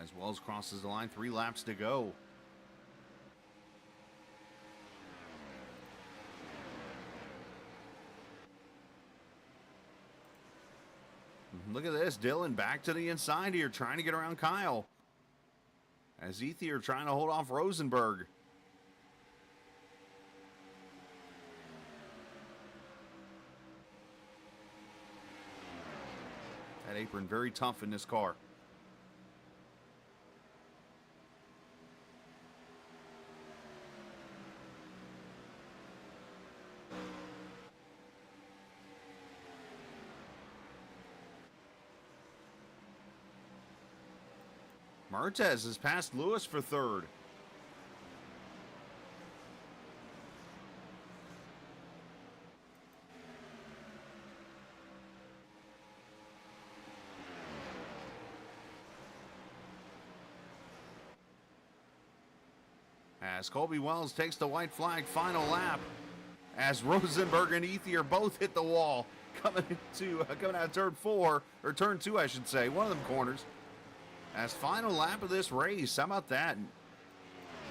As Wells crosses the line, 3 laps to go. Look at this, Dylan back to the inside here, trying to get around Kyle. As Ethier trying to hold off Rosenberg. That apron very tough in this car. Martez has passed Lewis for 3rd. As Colby Wells takes the white flag, final lap. As Rosenberg and Ethier both hit the wall, coming out of turn 4, or turn 2, I should say, one of them corners. As final lap of this race, how about that?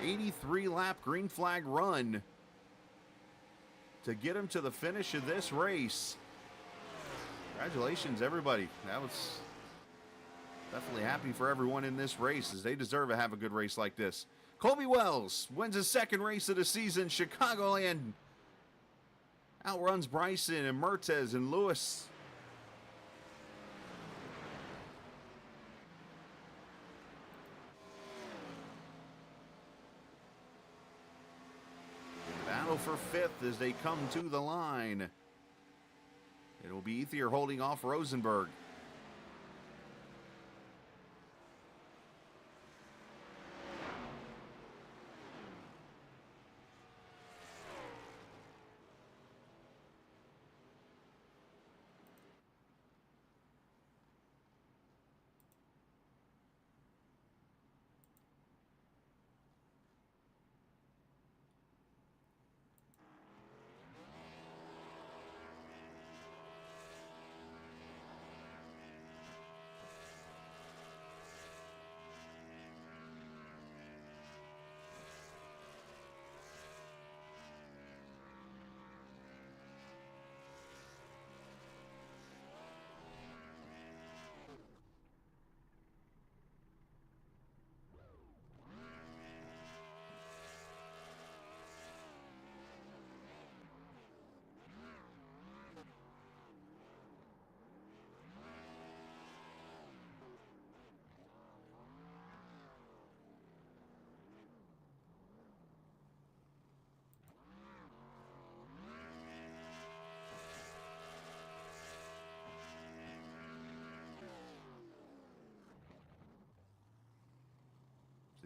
83 lap green flag run to get him to the finish of this race. Congratulations, everybody. That was definitely happy for everyone in this race, as they deserve to have a good race like this. Colby Wells wins his 2nd race of the season. Chicagoland outruns Bryson and Mertez and Lewis. Battle for 5th as they come to the line. It will be Ethier holding off Rosenberg.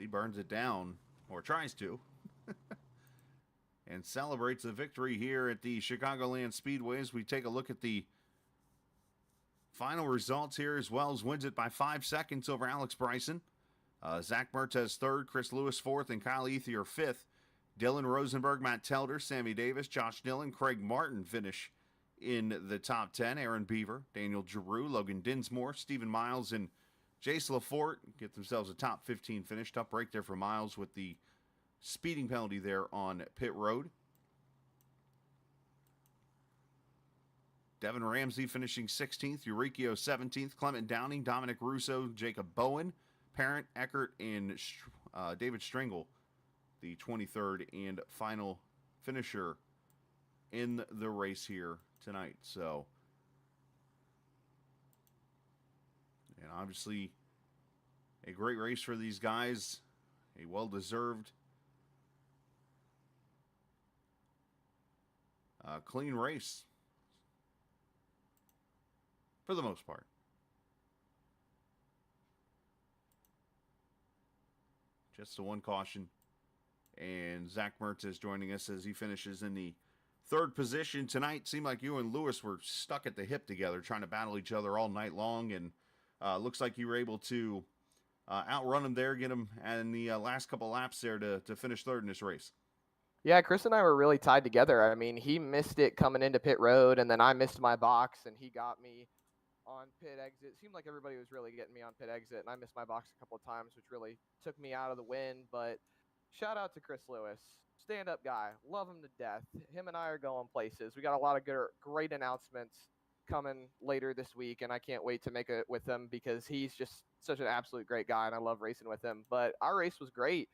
he burns it down, or tries to, and celebrates the victory here at the Chicagoland Speedway as we take a look at the final results here, as well as wins it by 5 seconds over Alex Bryson. Zach Mertez third, Chris Lewis fourth, and Kyle Ethier fifth. Dylan Rosenberg, Matt Telder, Sammy Davis, Josh Dillon, Craig Martin finish in the top 10. Aaron Beaver, Daniel Giroux, Logan Dinsmore, Stephen Miles, and Jace Lafort get themselves a top 15 finish. Tough break there for Miles with the speeding penalty there on pit road. Devin Ramsey finishing 16th, Eurykio 17th, Clement Downing, Dominic Russo, Jacob Bowen, Parent, Eckert, and David Stringle, the 23rd and final finisher in the race here tonight. So, and obviously a great race for these guys, a well-deserved clean race for the most part. Just the one caution. And Zach Mertz is joining us as he finishes in the third position tonight. Seemed like you and Lewis were stuck at the hip together, trying to battle each other all night long. And looks like you were able to outrun him there, get him in the last couple laps there to finish third in this race. Yeah, Chris and I were really tied together. I mean, he missed it coming into pit road, and then I missed my box, and he got me on pit exit. It seemed like everybody was really getting me on pit exit, and I missed my box a couple of times, which really took me out of the win. But shout out to Chris Lewis. Stand-up guy. Love him to death. Him and I are going places. We got a lot of great announcements coming later this week, and I can't wait to make it with him because he's just such an absolute great guy, and I love racing with him. But our race was great.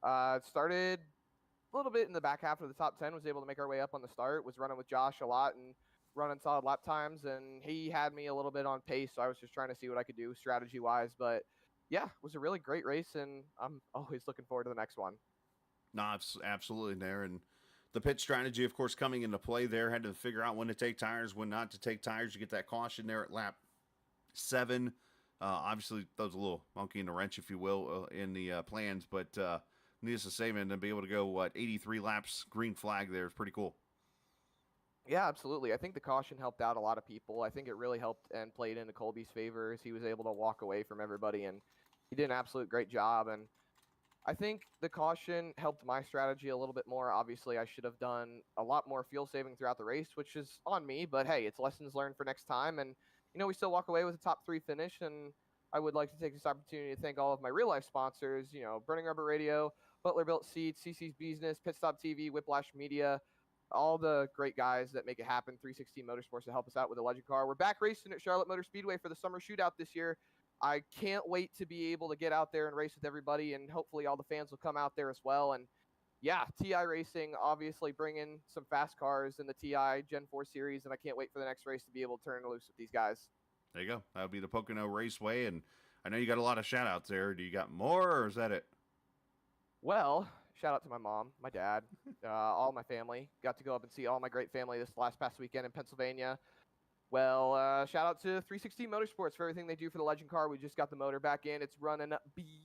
It started a little bit in the back half of the top 10, was able to make our way up on the start, was running with Josh a lot and running solid lap times, and he had me a little bit on pace, so I was just trying to see what I could do strategy-wise. But, yeah, it was a really great race, and I'm always looking forward to the next one. No, absolutely there. And the pit strategy, of course, coming into play there. Had to figure out when to take tires, when not to take tires. You get that caution there at lap 7. Obviously, that was a little monkey in the wrench, if you will, in the plans. But needless to say, man, to be able to go, 83 laps, green flag there is pretty cool. Yeah, absolutely. I think the caution helped out a lot of people. I think it really helped and played into Colby's favor as he was able to walk away from everybody, and he did an absolute great job. And I think the caution helped my strategy a little bit more. Obviously, I should have done a lot more fuel saving throughout the race, which is on me, but hey, it's lessons learned for next time. And, we still walk away with a top 3 finish, and I would like to take this opportunity to thank all of my real-life sponsors, Burning Rubber Radio, Butler Built Seats, CC's Business, Pit Stop TV, Whiplash Media, all the great guys that make it happen, 316 Motorsports to help us out with the Legend Car. We're back racing at Charlotte Motor Speedway for the summer shootout this year. I can't wait to be able to get out there and race with everybody, and hopefully all the fans will come out there as well. And yeah, TI Racing obviously bringing some fast cars in the TI Gen 4 series, and I can't wait for the next race to be able to turn loose with these guys. There you go. That would be the Pocono Raceway, and I know you got a lot of shout-outs there. Do you got more, or is that it? Well, shout out to my mom, my dad, all my family. Got to go up and see all my great family this past weekend in Pennsylvania. Well, shout out to 316 Motorsports for everything they do for the Legend Car. We just got the motor back in. It's running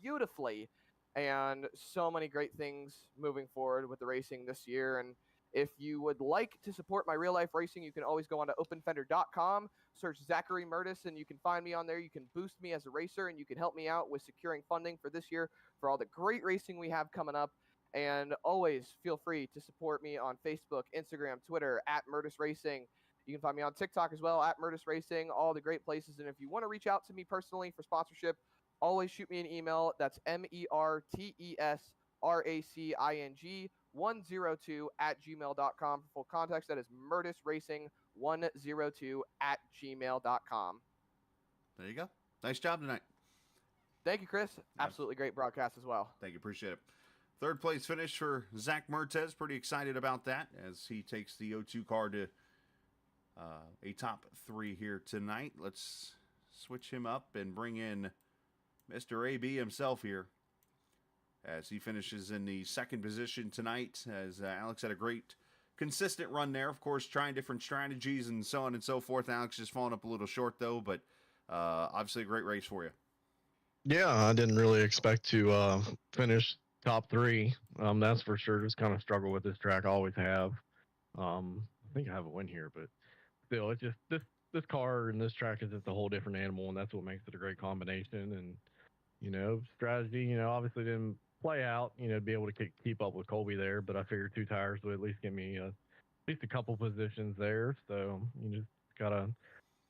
beautifully, and so many great things moving forward with the racing this year. And if you would like to support my real-life racing, you can always go on to openfender.com, search Zachary Murtis, and you can find me on there. You can boost me as a racer, and you can help me out with securing funding for this year for all the great racing we have coming up. And always feel free to support me on Facebook, Instagram, Twitter, at Murtis Racing. You can find me on TikTok as well, at Murtis Racing, all the great places. And if you want to reach out to me personally for sponsorship, always shoot me an email. That's MERTESRACING102 for full context. That is MurtisRacing102 @gmail.com. There you go. Nice job tonight. Thank you, Chris. Absolutely great broadcast as well. Thank you. Appreciate it. Third place finish for Zach Mertez. Pretty excited about that as he takes the O2 car to a top 3 here tonight. Let's switch him up and bring in Mr. AB himself here as he finishes in the second position tonight, as Alex had a great consistent run there, of course, trying different strategies and so on and so forth. Alex just falling up a little short, though, but obviously a great race for you. Yeah, I didn't really expect to finish top three. That's for sure. Just kind of struggle with this track. I always have. I think I have a win here, but still, it's just this car and this track is just a whole different animal, and that's what makes it a great combination. And strategy, obviously didn't play out, to be able to keep up with Colby there, but I figured two tires would at least give me at least a couple positions there. So you just gotta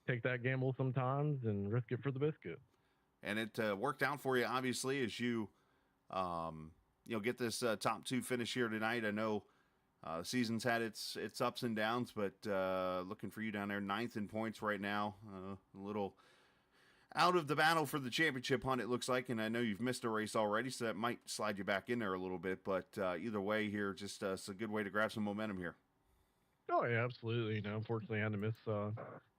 take that gamble sometimes and risk it for the biscuit. And it worked out for you, obviously, as you get this top two finish here tonight. I know the season's had its ups and downs, but looking for you down there, ninth in points right now. A little out of the battle for the championship hunt, it looks like, and I know you've missed a race already, so that might slide you back in there a little bit. But either way, here, just it's a good way to grab some momentum here. Oh yeah, absolutely. Unfortunately, I had to miss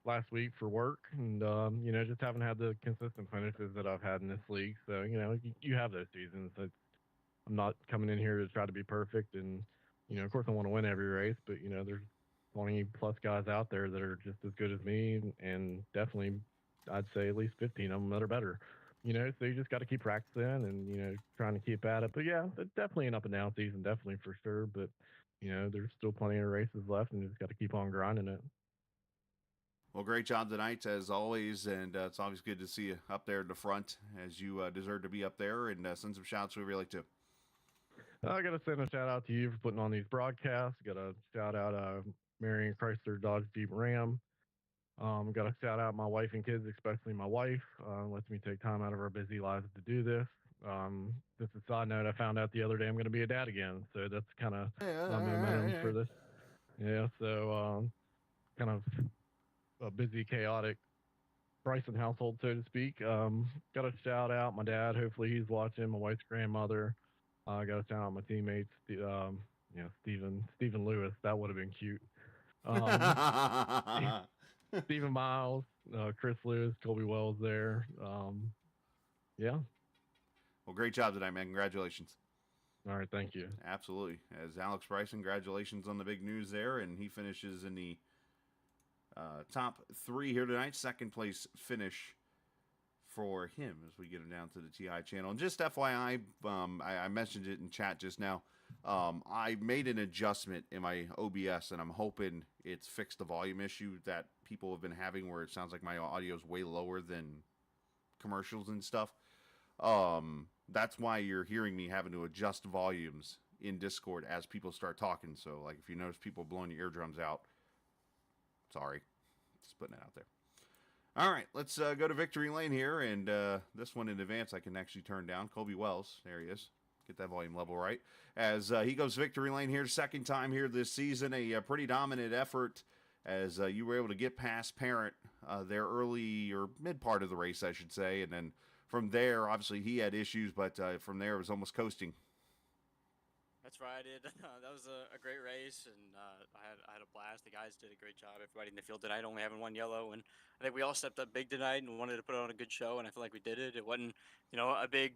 last week for work, and just haven't had the consistent finishes that I've had in this league. So you have those seasons. I'm not coming in here to try to be perfect, and of course, I want to win every race, but there's 20 plus guys out there that are just as good as me, and definitely, I'd say at least 15 of them that are better. So you just got to keep practicing and trying to keep at it. But yeah, it's definitely an up and down season, definitely for sure. But there's still plenty of races left, and you just got to keep on grinding it. Well, great job tonight, as always, and it's always good to see you up there in the front, as you deserve to be up there, and send some shouts to really too. I got to send a shout out to you for putting on these broadcasts. Got to shout out Marion Chrysler Dodge Jeep Ram. Got to shout out my wife and kids, especially my wife. Lets me take time out of our busy lives to do this. Just a side note, I found out the other day I'm going to be a dad again, so that's kind of my momentum for this. Yeah, so kind of a busy, chaotic Bryson household, so to speak. Got to shout out my dad. Hopefully he's watching. My wife's grandmother. Got to shout out my teammates. Stephen Lewis. That would have been cute. Stephen Miles, Chris Lewis, Colby Wells there. Yeah. Well, great job tonight, man. Congratulations. All right, thank you. Absolutely. As Alex Bryson, congratulations on the big news there, and he finishes in the top three here tonight. Second place finish for him as we get him down to the TI channel. And just FYI, I mentioned it in chat just now. I made an adjustment in my OBS, and I'm hoping it's fixed the volume issue that people have been having where it sounds like my audio is way lower than commercials and stuff. That's why you're hearing me having to adjust volumes in Discord as people start talking. So, like, if you notice people blowing your eardrums out, sorry. Just putting it out there. All right, let's go to Victory Lane here, and this one in advance I can actually turn down. Colby Wells, there he is. Get that volume level right. As he goes Victory Lane here, second time here this season, a pretty dominant effort as you were able to get past Parent there early, or mid part of the race, I should say, and then from there, obviously he had issues, but from there it was almost coasting. That's right. That was a great race, and I had a blast. The guys did a great job. Everybody in the field tonight, only having one yellow, and I think we all stepped up big tonight and wanted to put on a good show, and I feel like we did it. It wasn't, a big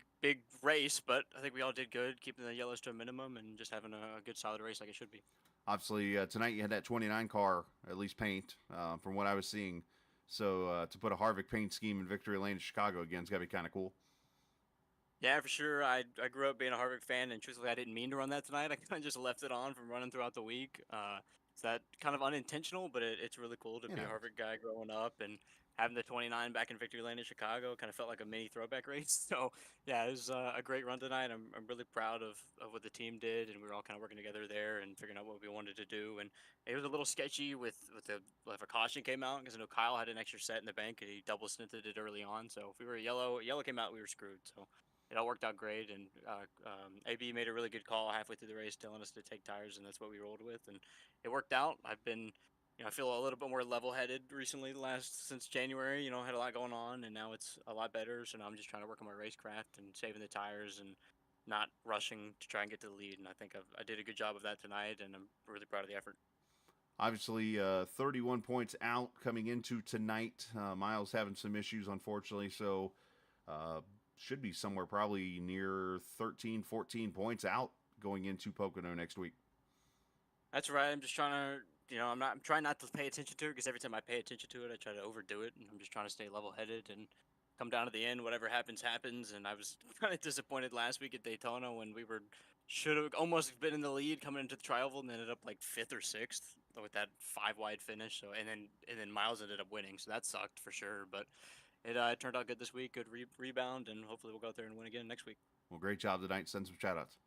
race, but I think we all did good, keeping the yellows to a minimum and just having a good, solid race like it should be. Obviously, tonight you had that 29 car, at least paint, from what I was seeing. So to put a Harvick paint scheme in Victory Lane in Chicago again is got to be kind of cool. Yeah, for sure. I grew up being a Harvick fan, and truthfully, I didn't mean to run that tonight. I kind of just left it on from running throughout the week. It's that kind of unintentional, but it's really cool to be a Harvick guy growing up and having the 29 back in Victory Lane in Chicago. Kind of felt like a mini throwback race. So, yeah, it was a great run tonight. I'm really proud of what the team did, and we were all kind of working together there and figuring out what we wanted to do. And it was a little sketchy with if a caution came out, because I know Kyle had an extra set in the bank, and he double stinted it early on. So if we were yellow came out, we were screwed. So it all worked out great, and AB made a really good call halfway through the race, telling us to take tires, and that's what we rolled with, and it worked out. I've been, I feel a little bit more level-headed recently, since January. Had a lot going on, and now it's a lot better. So now I'm just trying to work on my racecraft and saving the tires and not rushing to try and get to the lead. And I think I did a good job of that tonight, and I'm really proud of the effort. Obviously, 31 points out coming into tonight. Miles having some issues, unfortunately, so should be somewhere probably near 13, 14 points out going into Pocono next week. That's right. I'm just trying to, I'm trying not to pay attention to it, because every time I pay attention to it, I try to overdo it, and I'm just trying to stay level-headed and come down to the end, whatever happens, happens. And I was kind of disappointed last week at Daytona when we should have almost been in the lead coming into the trial and ended up like 5th or 6th with that 5-wide finish. So and then Miles ended up winning, so that sucked for sure. But it turned out good this week. Good rebound, and hopefully we'll go out there and win again next week. Well, great job tonight. Send some shout-outs.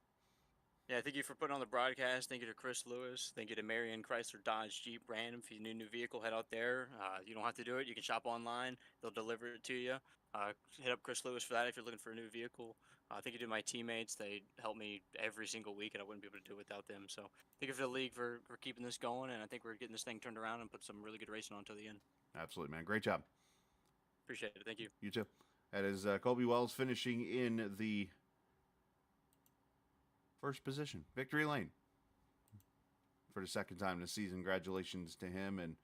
Yeah, thank you for putting on the broadcast. Thank you to Chris Lewis. Thank you to Marion Chrysler Dodge Jeep Random. If you need a new vehicle, head out there. You don't have to do it. You can shop online. They'll deliver it to you. Hit up Chris Lewis for that if you're looking for a new vehicle. Thank you to my teammates. They help me every single week, and I wouldn't be able to do it without them. So thank you for the league for keeping this going, and I think we're getting this thing turned around and put some really good racing on until the end. Absolutely, man. Great job. Appreciate it. Thank you. You too. That is Colby Wells finishing in the first position, victory lane, for the second time this season. Congratulations to him. And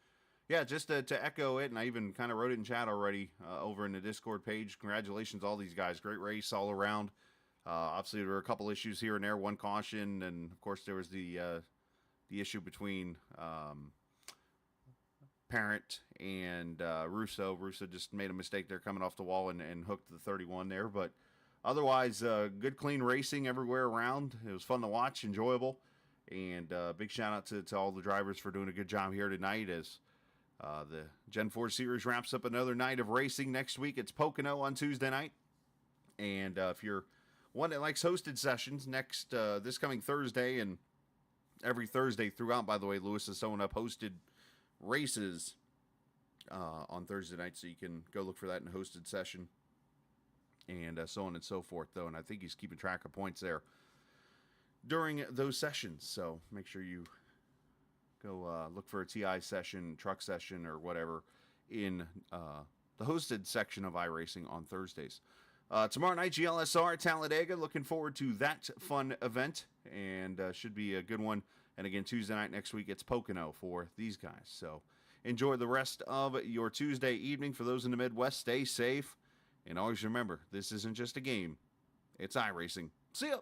yeah, just to echo it, and I even kind of wrote it in chat already over in the Discord page. Congratulations to all these guys. Great race all around. Obviously, there were a couple issues here and there. One caution, and of course, there was the issue between Parent and Russo. Russo just made a mistake there coming off the wall and hooked the 31 there. But otherwise, good, clean racing everywhere around. It was fun to watch, enjoyable. And big shout out to all the drivers for doing a good job here tonight as the Gen 4 Series wraps up another night of racing. Next week, it's Pocono on Tuesday night. And if you're one that likes hosted sessions, this coming Thursday and every Thursday throughout, by the way, Lewis is throwing up hosted races on Thursday night, so you can go look for that in a hosted session. And so on and so forth, though. And I think he's keeping track of points there during those sessions. So make sure you go look for a TI session, truck session, or whatever in the hosted section of iRacing on Thursdays. Tomorrow night, GLSR Talladega. Looking forward to that fun event, and should be a good one. And again, Tuesday night next week, it's Pocono for these guys. So enjoy the rest of your Tuesday evening. For those in the Midwest, stay safe. And always remember, this isn't just a game. It's iRacing. See ya!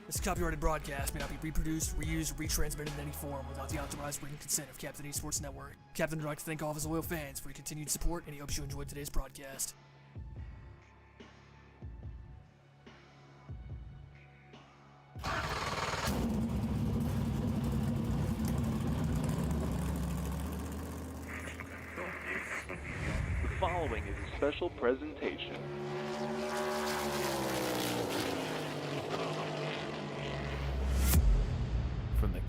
This copyrighted broadcast may not be reproduced, reused, or retransmitted in any form without the authorized written consent of Captain Esports Network. Captain would like to thank all of his loyal fans for your continued support, and he hopes you enjoyed today's broadcast. The following is a special presentation.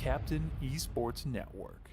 Captain Esports Network.